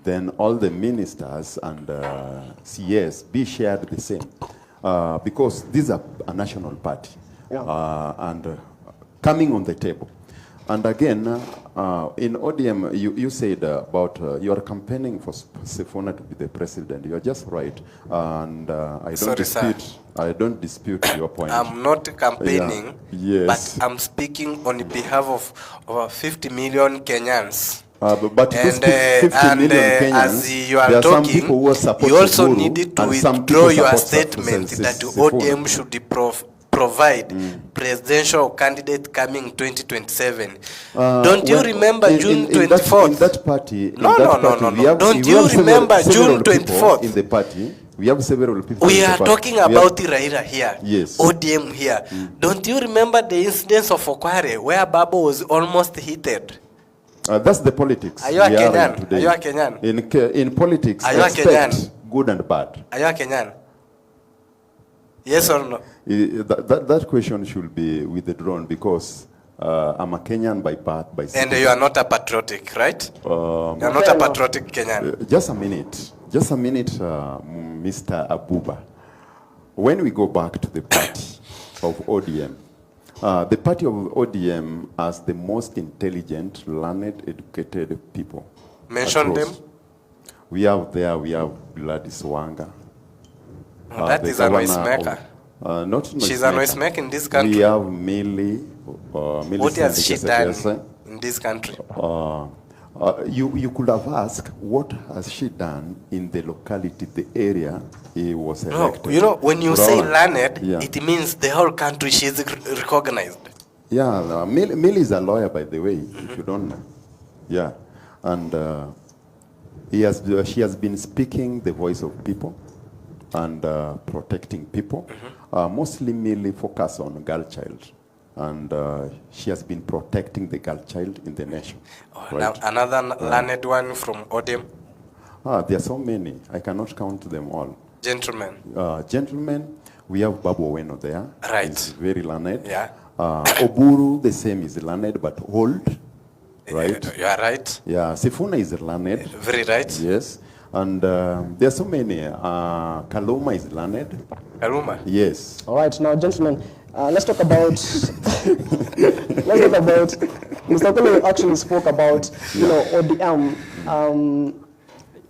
S7: Then all the ministers and CS be shared the same. Because these are a national party. Yeah. And coming on the table. And again, in ODM, you said about you are campaigning for Sifuna to be the president. You are just right, and I don't dispute your point.
S8: I'm not campaigning, but I'm speaking on behalf of over 50 million Kenyans.
S7: But 50 million Kenyans,
S8: as you are talking, you also needed to withdraw your statement that ODM should provide presidential candidate coming 2027. Don't you remember June 24th?
S7: In that party,
S8: no. Don't you remember June 24th?
S7: In the party, we have several people.
S8: We are talking about Raila here,
S7: yes.
S8: ODM here. Don't you remember the incidents of Okware where Babu was almost heated?
S7: That's the politics.
S8: Are you a Kenyan? Are you a Kenyan?
S7: In politics,
S8: are you a Kenyan?
S7: Good and bad.
S8: Are you a Kenyan? Yes or no?
S7: That question should be withdrawn because I'm a Kenyan by birth, by citizen.
S8: And you are not a patriotic, right? You are not a patriotic Kenyan.
S7: Just a minute, Mr. Abuba. When we go back to the party of ODM, the party of ODM has the most intelligent, learned, educated people.
S8: Mention them.
S7: We have Gladys Wanga.
S8: That is a noisemaker. She's a noisemaker in this country.
S7: We have Millie.
S8: What has she done in this country?
S7: You could have asked, what has she done in the locality, the area he was elected?
S8: No, when you say learned, it means the whole country she's recognized.
S7: Yeah, Millie is a lawyer, by the way, if you don't know. Yeah, and she has been speaking the voice of people and protecting people. Mostly Millie focus on girl child. and she has been protecting the girl child in the nation.
S8: Right? Now another learned one from ODM.
S7: There are so many. I cannot count them all.
S8: Gentlemen.
S7: Gentlemen, we have Babu Oweno there.
S8: Right.
S7: He's very learned.
S8: Yeah.
S7: Oburu, the same, is learned but old. Right.
S8: You are right.
S7: Yeah. Sifuna is learned.
S8: Very right.
S7: Yes. And there are so many. Kaluma is learned.
S8: Kaluma?
S7: Yes.
S6: All right. Now, gentlemen, let's talk about. Mr. Okolo actually spoke about, ODM.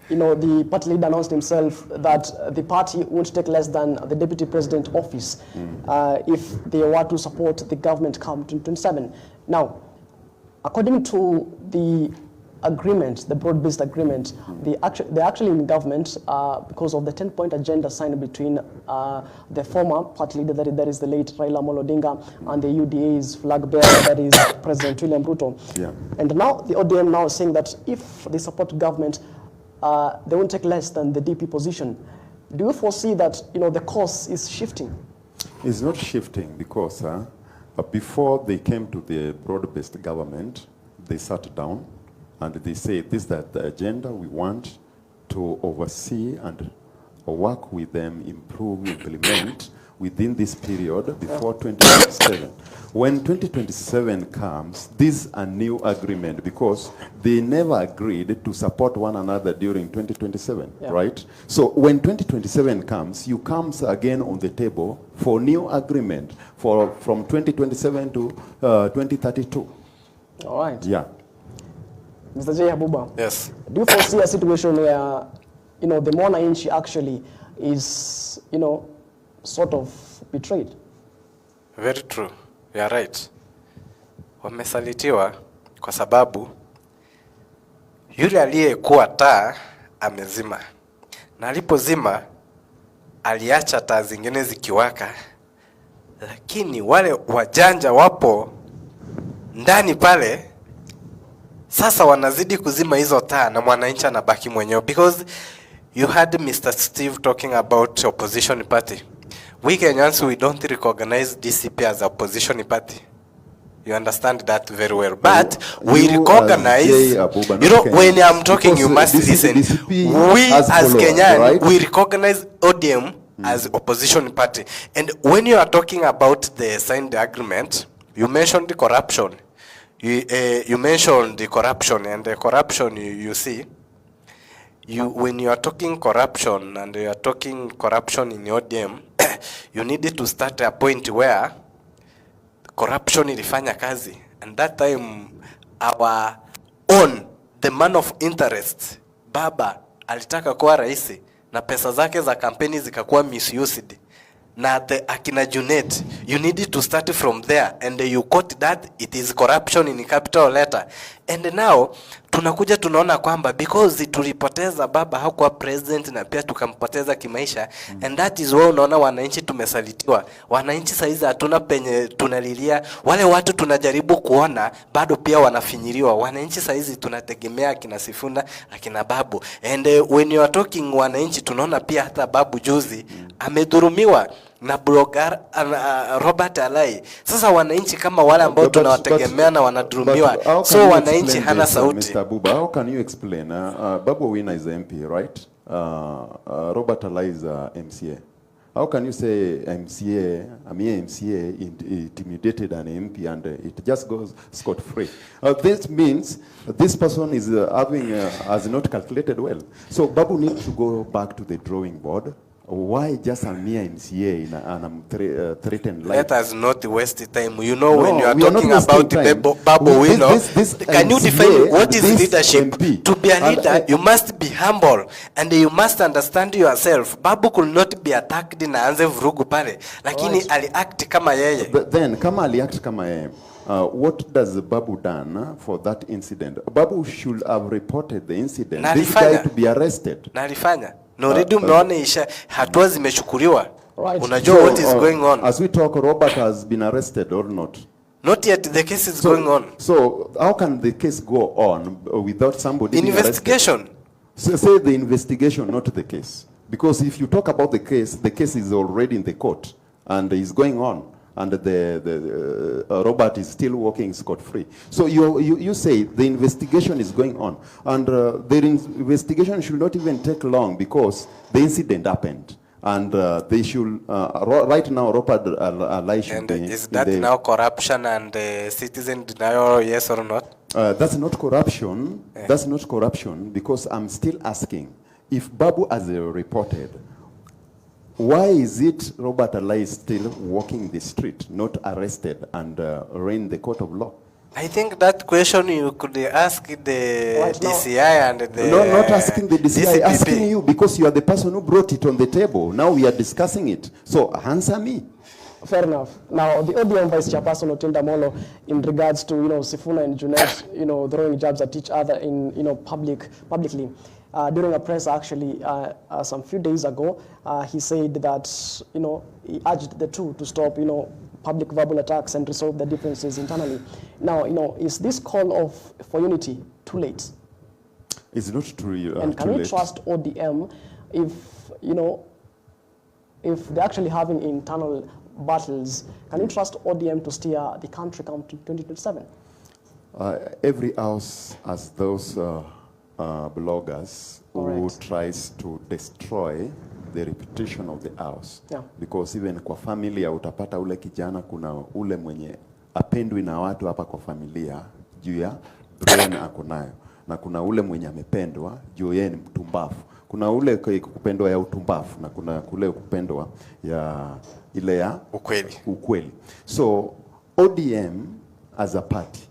S6: The party leader announced himself that the party won't take less than the deputy president office if they were to support the government come 2027. Now, according to the agreement, the broad-based agreement, they're actually in government because of the 10-point agenda signed between the former party leader, that is the late Raila Amolo Odinga, and the UDA's flag bearer, that is President William Ruto. Yeah. And now the ODM now is saying that if they support government, they won't take less than the DP position. Do you foresee that the course is shifting?
S7: It's not shifting because before they came to the broad-based government, they sat down and they say, this is the agenda we want to oversee and work with them, improve, implement within this period before 2027. When 2027 comes, this is a new agreement because they never agreed to support one another during 2027, right? So when 2027 comes, you comes again on the table for new agreement from 2027 to 2032.
S6: All right.
S7: Yeah.
S6: Mr. J. Habuba.
S8: Yes.
S6: Do you foresee a situation where, the mwananchi actually is, sort of betrayed?
S8: Very true. You are right. Wamesalitiwa kwa sababu yule aliyekuwa taa amezima. Na alipozima aliacha taa zingine zikiwaka. Lakini wale wajanja wapo ndani pale sasa wanazidi kuzima hizo taa na mwananchi anabaki mwenyewe, because you heard Mr. Steve talking about opposition party. We Kenyans, we don't recognize DCP as a opposition party. You understand that very well. But we recognize, when I'm talking, you must listen. We as Kenyans, right? We recognize ODM as opposition party. And when you are talking about the signed agreement, you mentioned the corruption. You mentioned the corruption, and the corruption you see, when you are talking corruption and you are talking corruption in ODM, you need to start a point where corruption ilifanya kazi, and that time our own, the man of interest, Baba alitaka kuwa rais na pesa zake za kampeni zikakuwa misused. Na the akina Junet, you need to start from there, and you quote that it is corruption in capital letter. And now tunakuja tunaona kwamba because tulipoteza baba hakuwa president na pia tukampoteza kimaisha, and that is why unaona wananchi tumesalitiwa. Wananchi saizi hatuna penye tunalilia, wale watu tunajaribu kuona bado pia wanafinyiriwa. Wananchi saizi tunategemea akina Sifuna, akina Babu, and when you are talking wananchi tunaona pia hata Babu juzi amedhurumiwa na blogger Robert Alai. Sasa wananchi kama wale ambao tunawategemea na wanadhurumiwa, so wananchi hana sauti.
S7: Mr. Buba, how can you explain? Babu Owino is MP, right? Robert Alai is MCA. How can you say MCA intimidated an MP and it just goes scot-free? This means this person is has not calculated well. So Babu needs to go back to the drawing board. Why just a mere MCA and threatened life?
S8: Let us not waste time. You know, when you are talking about Babu Owino, can you define what is leadership? MP. To be a leader, you must be humble and you must understand yourself. Babu could not be attacked na anze vurugu pale, lakini aliact kama yeye.
S7: Then kama aliact kama yeye, what does Babu done for that incident? Babu should have reported the incident. This guy to be arrested.
S8: Na alifanya. No, redu mnaona isha hatua zimechukuliwa. Unajua what is going on.
S7: As we talk, Robert has been arrested or not?
S8: Not yet, the case is going on.
S7: So how can the case go on without somebody
S8: investigation
S7: being arrested? So say the investigation, not the case. Because if you talk about the case is already in the court and is going on. and Robert is still walking scot-free. So you say the investigation is going on, and the investigation should not even take long because the incident happened. And they should, right now, Robert Alai should
S8: be... And is that now corruption and citizen denial, yes or not?
S7: That's not corruption. Yeah. That's not corruption, because I'm still asking, if Babu has reported, why is it Robert Alai is still walking the street, not arrested and in the court of law?
S8: I think that question you could ask the right DCI and the...
S7: No, not asking the DCI, asking you, because you are the person who brought it on the table. Now we are discussing it. So answer me.
S6: Fair enough. Now, the ODM Vice Chairperson Otinda Molo, in regards to, Sifuna and Junet, throwing jabs at each other in, publicly, during a press actually some few days ago, he said that, he urged the two to stop, public verbal attacks and resolve the differences internally. Now, is this call for unity too late?
S7: It's not true.
S6: And can we trust ODM if, if they're actually having internal battles? Can you trust ODM to steer the country come to 2027?
S7: Every house has those bloggers who tries to destroy the reputation of the house. Yeah. Because even kwa familia utapata ule kijana, kuna ule mwenye apendwi na watu hapa kwa familia juu ya brain akonayo, na kuna ule mwenye amependwa juu yeye ni mtumbafu. Kuna ule kupendwa ya utumbafu na kuna kule kupendwa ya ile ya ukweli. So ODM as a party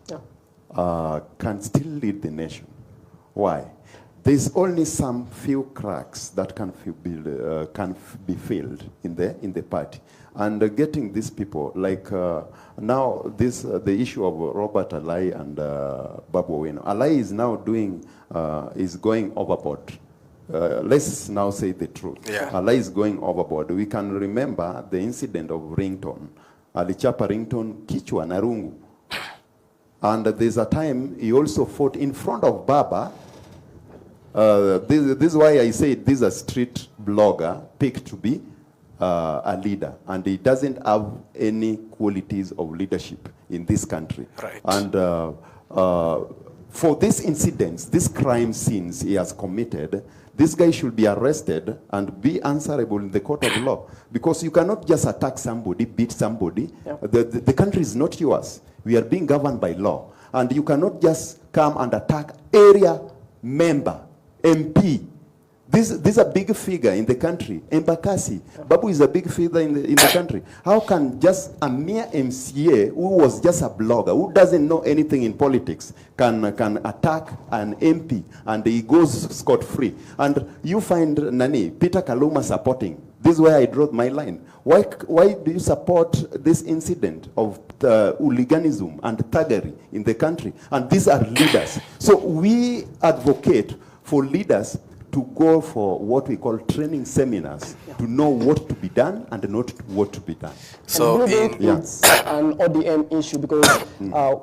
S7: can still lead the nation. Why? There's only some few cracks that can be filled in the party, and getting these people like now the issue of Robert Alai and Babu Owino. Alai is now is going overboard. Let's now say the truth. Yeah. Alai is going overboard. We can remember the incident of Ringtone. Alichapa Ringtone kichwa na rungu. And there's a time he also fought in front of Baba. This is why I say this is a street blogger picked to be a leader, and he doesn't have any qualities of leadership in this country. Right. And for these incidents, these crime scenes he has committed, this guy should be arrested and be answerable in the court of law, because you cannot just attack somebody, beat somebody. Yeah. The country is not yours. We are being governed by law, and you cannot just come and attack area member, MP. This is a big figure in the country. Embakasi, Babu is a big figure in the country. How can just a mere MCA who was just a blogger, who doesn't know anything in politics, can attack an MP and he goes scot-free? And you find Peter Kaluma supporting. This is where I draw my line. Why do you support this incident of hooliganism and thuggery in the country? And these are leaders. So we advocate for leaders to go for what we call training seminars, to know what to be done and not what to be done.
S6: So it's an ODM issue, because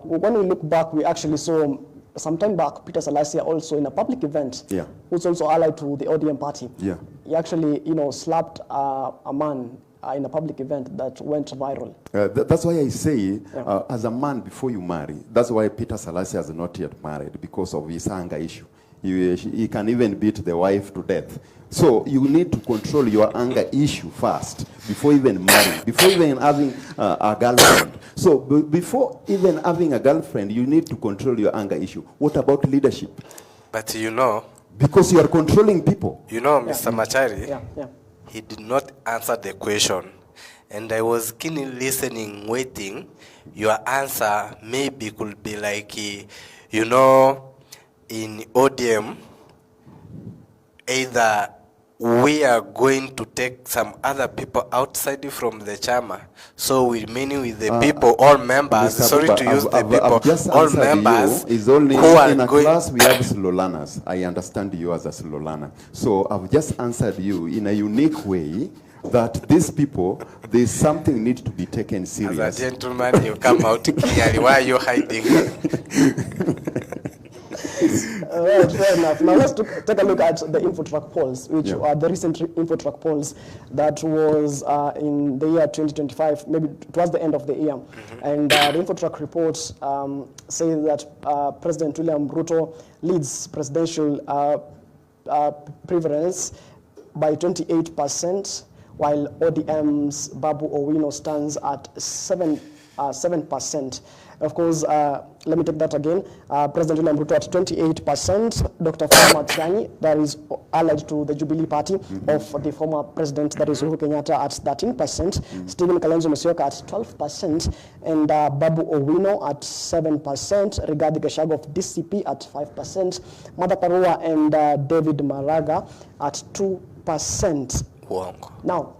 S6: when we look back, we actually saw some time back Peter Salasia also in a public event, who's also allied to the ODM party. Yeah. He actually, slapped a man in a public event that went viral.
S7: That's why I say, as a man, before you marry, that's why Peter Salasia is not yet married, because of his anger issue. He can even beat the wife to death. So you need to control your anger issue first, before even marrying, before even having a girlfriend. So before even having a girlfriend, you need to control your anger issue. What about leadership?
S8: But
S7: because you are controlling people.
S8: Mr. Machari, he did not answer the question. And I was keenly listening, waiting. Your answer maybe could be like, in ODM, either we are going to take some other people outside from the chama. So we meaning with the people, all members, sorry to use the people, all members
S7: is only
S8: who are
S7: in a
S8: going.
S7: class we have Slolanas. I understand you as a Slolana. So I've just answered you in a unique way that these people, there's something needs to be taken serious.
S8: As a gentleman, you come out clearly. Why are you hiding?
S6: Right, fair enough. Now let's take a look at the Infotrack polls, which are the recent Infotrack polls that was in the year 2025, maybe towards the end of the year. And the Infotrack reports say that President William Ruto leads presidential preference by 28%, while ODM's Babu Owino stands at 7%. Of course, let me take that again. President William Ruto at 28%, Dr. Fred Matiang'i, that is allied to the Jubilee Party of the former president, that is Uhuru Kenyatta, at 13%, Stephen Kalonzo Musyoka at 12%, and Babu Owino at 7%, Rigathi Gachagua of DCP at 5%, Martha Karua and David Maraga at 2%.
S8: Wow.
S6: Now,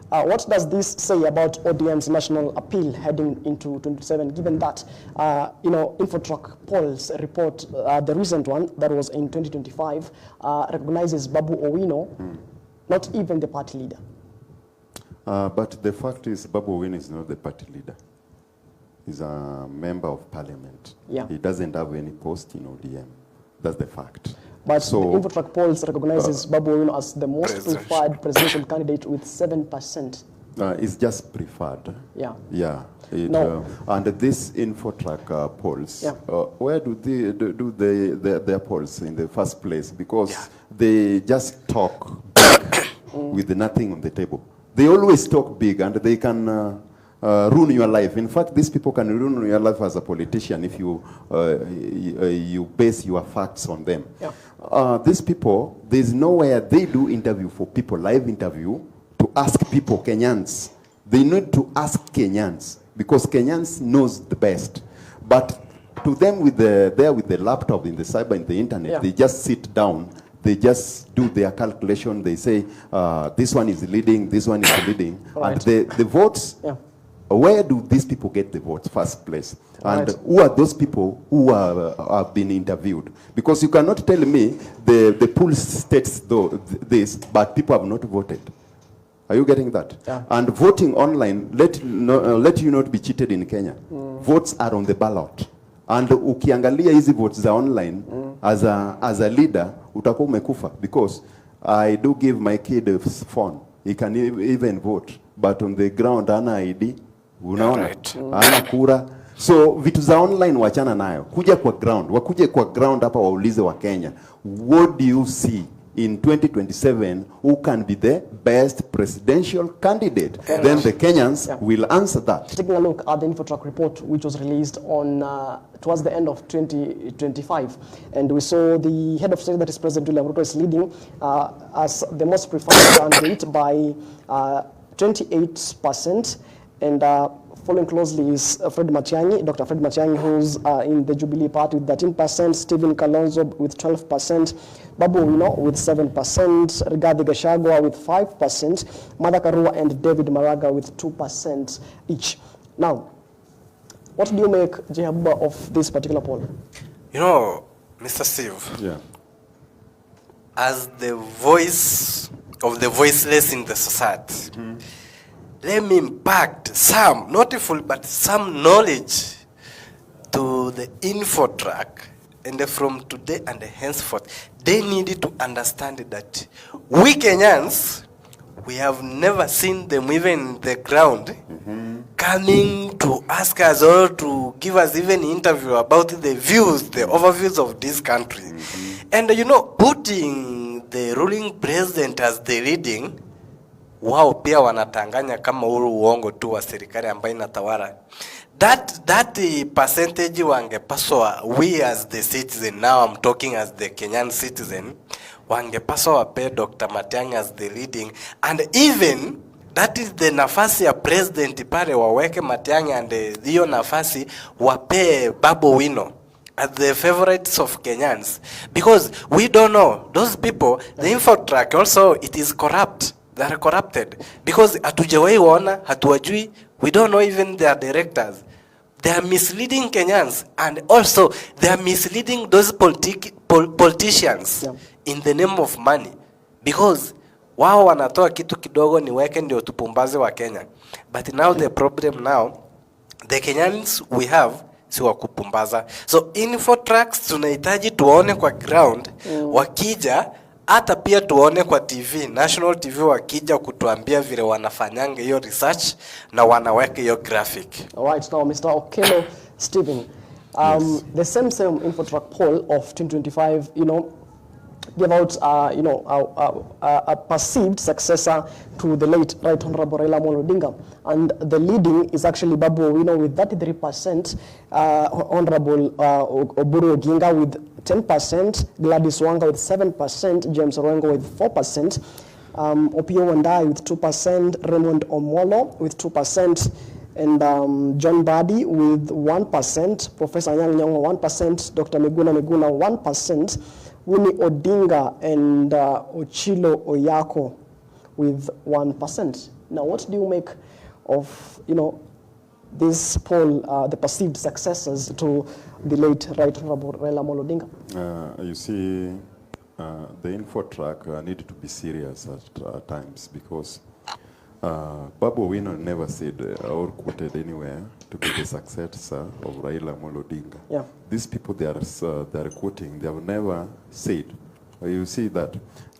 S6: what does this say about ODM's national appeal heading into 2027, given that, Infotrack polls report, the recent one that was in 2025, recognizes Babu Owino, not even the party leader?
S7: But the fact is, Babu Owino is not the party leader. He's a member of parliament.
S6: Yeah.
S7: He doesn't have any post in ODM. That's the fact.
S6: But the Infotrack polls recognizes Babu Owino as the most preferred presidential candidate with 7%.
S7: It's just preferred.
S6: Yeah.
S7: Yeah. And this Infotrack polls, where do they do their polls in the first place? Because they just talk big with nothing on the table. They always talk big, and they can ruin your life. In fact, these people can ruin your life as a politician if you you base your facts on them.
S6: Yeah.
S7: These people, there's nowhere they do interview for people, live interview, to ask people, Kenyans. They need to ask Kenyans, because Kenyans knows the best. But to them, with the laptop, in the cyber, in the internet, they just sit down, they just do their calculation, they say, this one is leading, this one is leading.
S6: Right.
S7: And the votes, where do these people get the votes first place? And who are those people who have been interviewed? Because you cannot tell me the poll states this, but people have not voted. Are you getting that?
S6: Yeah.
S7: And voting online, let you not be cheated in Kenya. Votes are on the ballot. And ukiangalia hizi votes za online, as a leader, utakuwa umekufa. Because I do give my kid a phone. He can even vote. But on the ground, ana ID, unaona, ana kura. So vitu za online wachana nayo. Kuja kwa ground. Wakuje kwa ground hapa waulize wa Kenya. What do you see in 2027 who can be the best presidential candidate? Then the Kenyans will answer that.
S6: Taking a look at the Infotrack report, which was released on towards the end of 2025, and we saw the head of state, that is President William Ruto, is leading as the most preferred candidate by 28%, and following closely is Fred Matiang'i, Dr. Fred Matiang'i, who's in the Jubilee Party with 13%, Stephen Kalonzo with 12%, Babu Owino with 7%, Rigathi Gachagua with 5%, Martha Karua and David Maraga with 2% each. Now, what do you make, Jehabuba, of this particular poll?
S8: You know, Mr. Steve, as the voice of the voiceless in the society, let me impact some, not full, but some knowledge to the Infotrack. And from today and henceforth, they needed to understand that we Kenyans, we have never seen them even in the ground coming to ask us or to give us even interview about the views, the overviews of this country. And you know, putting the ruling president as the leading, wao pia wanatanganya kama uongo tu wa serikali ambayo inatawala. That percentage wangepaswa, we as the citizen, now I'm talking as the Kenyan citizen, wangepaswa wape Dr. Matiang'i as the leading, and even that is the nafasi ya president pale waweke Matiang'i, and hiyo nafasi wape Babu Owino as the favorites of Kenyans, because we don't know those people. The Infotrack also, it is corrupt. They are corrupted because hatujawahi waona, hatuwajui, we don't know even their directors. They are misleading Kenyans, and also they are misleading those politicians in the name of money, because wao wanatoa kitu kidogo niweke ndio tupumbaze wa Kenya. But now the problem now, the Kenyans we have, si wa kupumbaza. So info tracks tunahitaji tuone kwa ground, wakija hata pia tuone kwa TV, national TV wakija kutuambia vile wanafanyanga hiyo research na wanaweka hiyo graphic.
S6: Alright, now Mr. Okello Stephen,
S7: Yes.
S6: the same Infotrack poll of 2025, gave out, a perceived successor to the late Right Honorable Raila Amolo Odinga, and the leading is actually Babu Owino with 33%, Honorable Oburu Oginga with 10%, Gladys Wanga with 7%, James Orengo with 4%, Opio Wandai with 2%, Raymond Omolo with 2%, and John Badi with 1%, Professor Anyang' Nyong'o 1%, Dr. Miguna 1%, Winnie Odinga and Ochilo Oyako with 1%. Now, what do you make of, this poll, the perceived successors to the late Right Honorable Raila Amolo Odinga?
S7: You see, the info track needed to be serious at times, because Babu Owino never said or quoted anywhere to be the successor of Raila Amolo Odinga.
S6: Yeah.
S7: These people they are quoting, they have never said. You see that.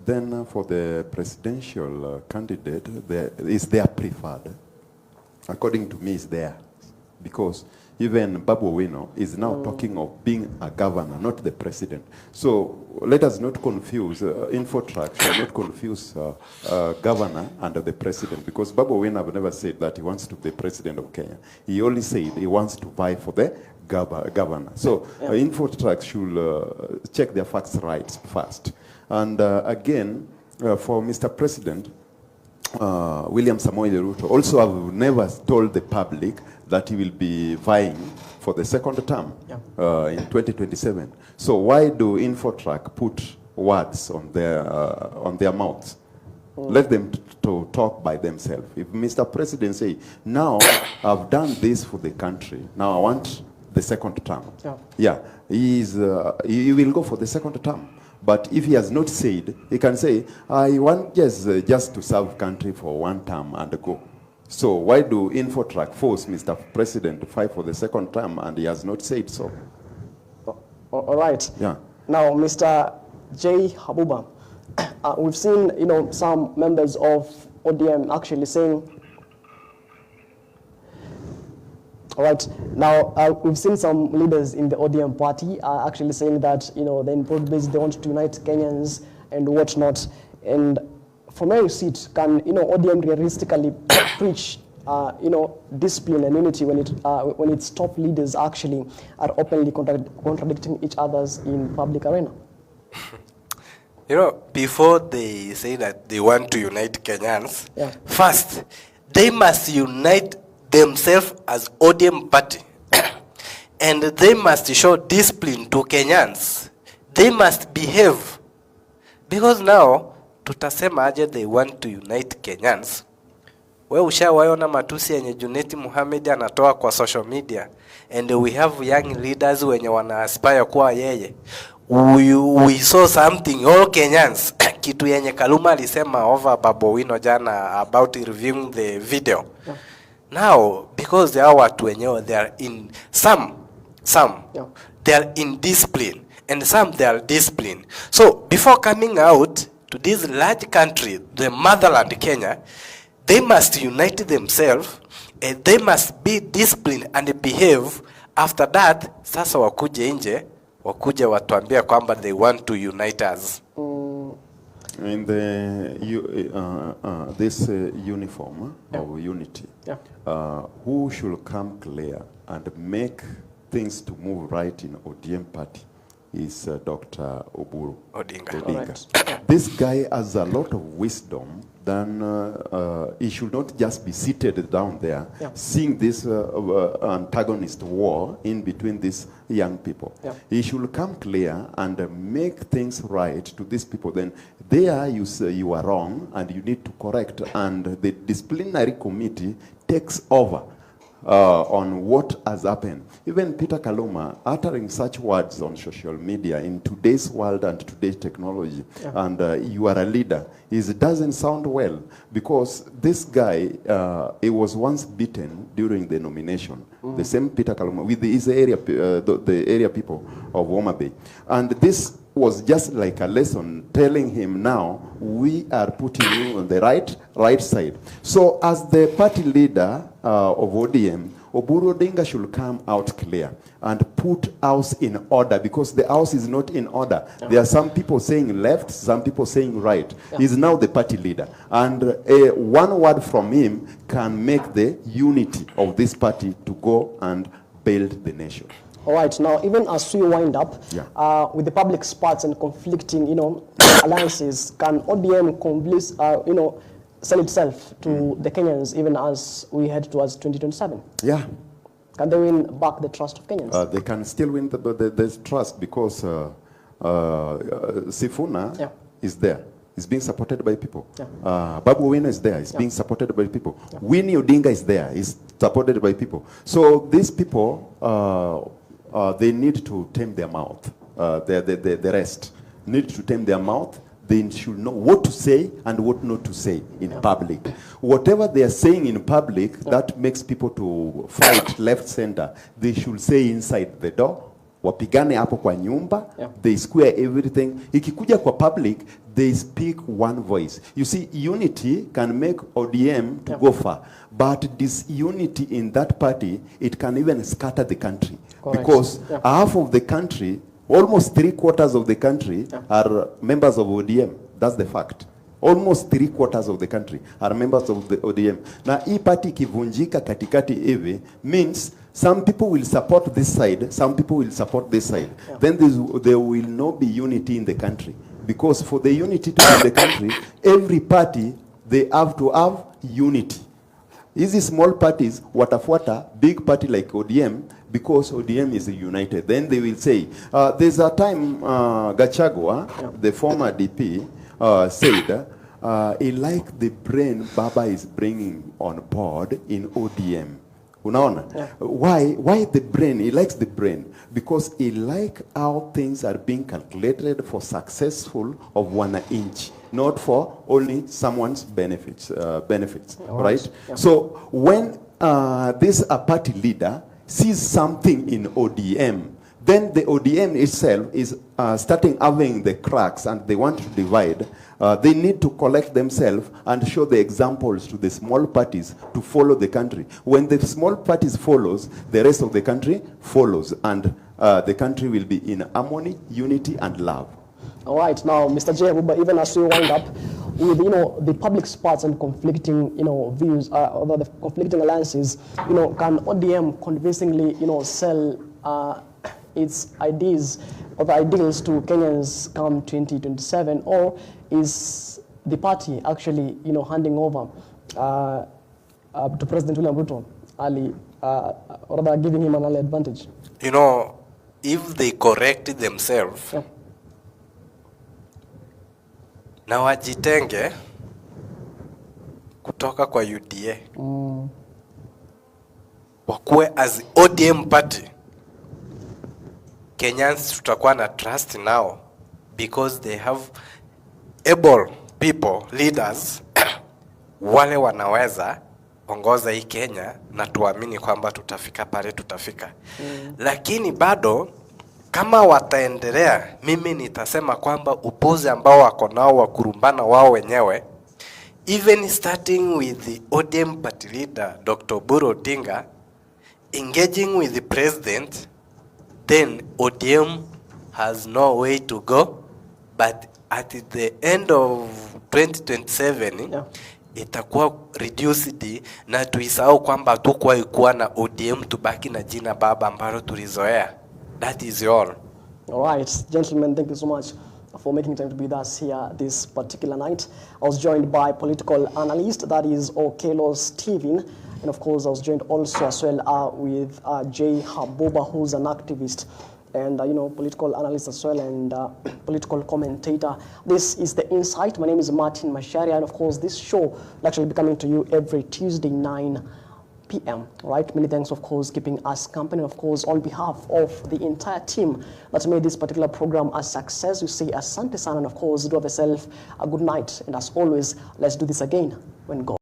S7: Then for the presidential candidate, is their preferred. According to me, is there, because even Babu Owino is now talking of being a governor, not the president. So let us not confuse, Infotrack shall not confuse governor and the president, because Babu Owino have never said that he wants to be president of Kenya. He only said he wants to vie for the governor. So Infotrack should check their facts right first. And again, for Mr. President, William Samoei Ruto also have never told the public that he will be vying for the second term in 2027. So why do Infotrack put words on their mouths? Let them to talk by themselves. If Mr. President say, now I've done this for the country, now I want the second term. He will go for the second term. But if he has not said, he can say, I want just to serve country for one term and go. So why do Infotrack force Mr. President to fight for the second term and he has not said so?
S6: All right.
S7: Yeah.
S6: Now, Mr. J. Habuba, we've seen, some members of ODM actually saying, all right, now we've seen some leaders in the ODM party actually saying that, the improved base, they want to unite Kenyans and whatnot. And from where you sit, can, ODM realistically preach, discipline and unity when its top leaders actually are openly contradicting each others in public arena?
S8: Before they say that they want to unite Kenyans,
S6: Yeah.
S8: first, they must unite themselves as ODM party. And they must show discipline to Kenyans. They must behave. Because now, tutasema aje they want to unite Kenyans. We ushawaona matusi yenye Juneti Mohamed anatoa kwa social media. And we have young leaders wenye wana aspire kuwa yeye. We saw something, all Kenyans. Kitu yenye Kaluma alisema over Babu Owino jana about reviewing the video.
S6: Yeah.
S8: Now, because they are watu wenyewe, they are in some they are in discipline, and some they are disciplined. So before coming out to this large country, the motherland Kenya, they must unite themselves, and they must be disciplined and behave. After that, sasa wakuje nje, wakuje watuambia kwamba they want to unite us.
S7: In the this uniform of unity, who should come clear and make things to move right in ODM party is Dr. Oburu
S8: Odinga.
S7: Right. This guy has a lot of wisdom. Then he should not just be seated down there, seeing this antagonist war in between these young people. He should come clear and make things right to these people. Then there you say you are wrong and you need to correct, and the disciplinary committee takes over. on what has happened. Even Peter Kaluma uttering such words on social media in today's world and today's technology, and you are a leader, it doesn't sound well, because this guy, he was once beaten during the nomination, the same Peter Kaluma, with his area, the area people of Homa Bay. And this was just like a lesson telling him, now we are putting you on the right side. So as the party leader of ODM, Oburu Odinga should come out clear and put house in order, because the house is not in order. There are some people saying left, some people saying right. He's now the party leader. And one word from him can make the unity of this party to go and build the nation.
S6: All right, now even as we wind up, with the public spots and conflicting, alliances, can ODM convince, sell itself to the Kenyans even as we head towards 2027?
S7: Yeah.
S6: Can they win back the trust of Kenyans?
S7: They can still win the trust, because Sifuna is there. He's being supported by people. Babu Owino is there. He's being supported by people. Winnie Odinga is there. He's supported by people. So these people, they need to tame their mouth. The rest need to tame their mouth. They should know what to say and what not to say in public. Whatever they are saying in public that makes people to fight left, center, they should say inside the door. Wapigane hapo kwa nyumba. They square everything. Ikikuja kwa public, they speak one voice. You see, unity can make ODM to go far, but disunity in that party, it can even scatter the country. Correct. Because half of the country, almost 3/4 of the country are members of ODM. That's the fact. Almost 3/4 of the country are members of the ODM. Na hii party kivunjika katikati hivi means some people will support this side, some people will support this side. Then there will not be unity in the country. Because for the unity to be in the country, every party, they have to have unity. Hizi small parties watafuata big party like ODM, because ODM is united. Then they will say, there's a time Gachagua, the former DP, said he liked the brain Baba is bringing on board in ODM. Unaona? Why the brain? He likes the brain because he like how things are being calculated for successful of 1 inch, not for only someone's benefits. Right? So when this party leader sees something in ODM, then the ODM itself is starting having the cracks, and they want to divide. They need to collect themselves and show the examples to the small parties to follow the country. When the small parties follows, the rest of the country follows, and the country will be in harmony, unity, and love.
S6: All right, now, Mr. J. Abuba, even as we wind up with, the public spots and conflicting, views, or the conflicting alliances, can ODM convincingly, sell its ideas or the ideals to Kenyans come 2027, or is the party actually, handing over to President William Ruto early, or rather giving him an early advantage?
S8: If they correct themselves, na wajitenge kutoka kwa UDA, wakuwe as ODM party, Kenyans tutakuwa na trust now, because they have able people, leaders, wale wanaweza ongoza hii Kenya, na tuamini kwamba tutafika pale tutafika. Lakini bado kama wataendelea, mimi nitasema kwamba upuzi ambao wako nao wa kurumbana wao wenyewe, even starting with the ODM party leader Dr. Oburu Odinga engaging with the president, then ODM has no way to go. But at the end of 2027, itakuwa reduced, na tuisahau kwamba tukwa ikuwa na ODM, tubaki na jina baba ambalo tulizoea. That is all.
S6: All right, gentlemen, thank you so much for making time to be with us here this particular night. I was joined by political analyst, that is Okelo Stephen, and of course I was joined also as well with J. Abuba, who's an activist and political analyst as well, and political commentator. This is The Insight. My name is Martin Masharia, and of course this show will actually be coming to you every Tuesday 9 p.m. Right? Many thanks, of course, keeping us company. Of course, on behalf of the entire team that made this particular program a success, we say asante sana, and of course, do have yourself a good night. And as always, let's do this again when God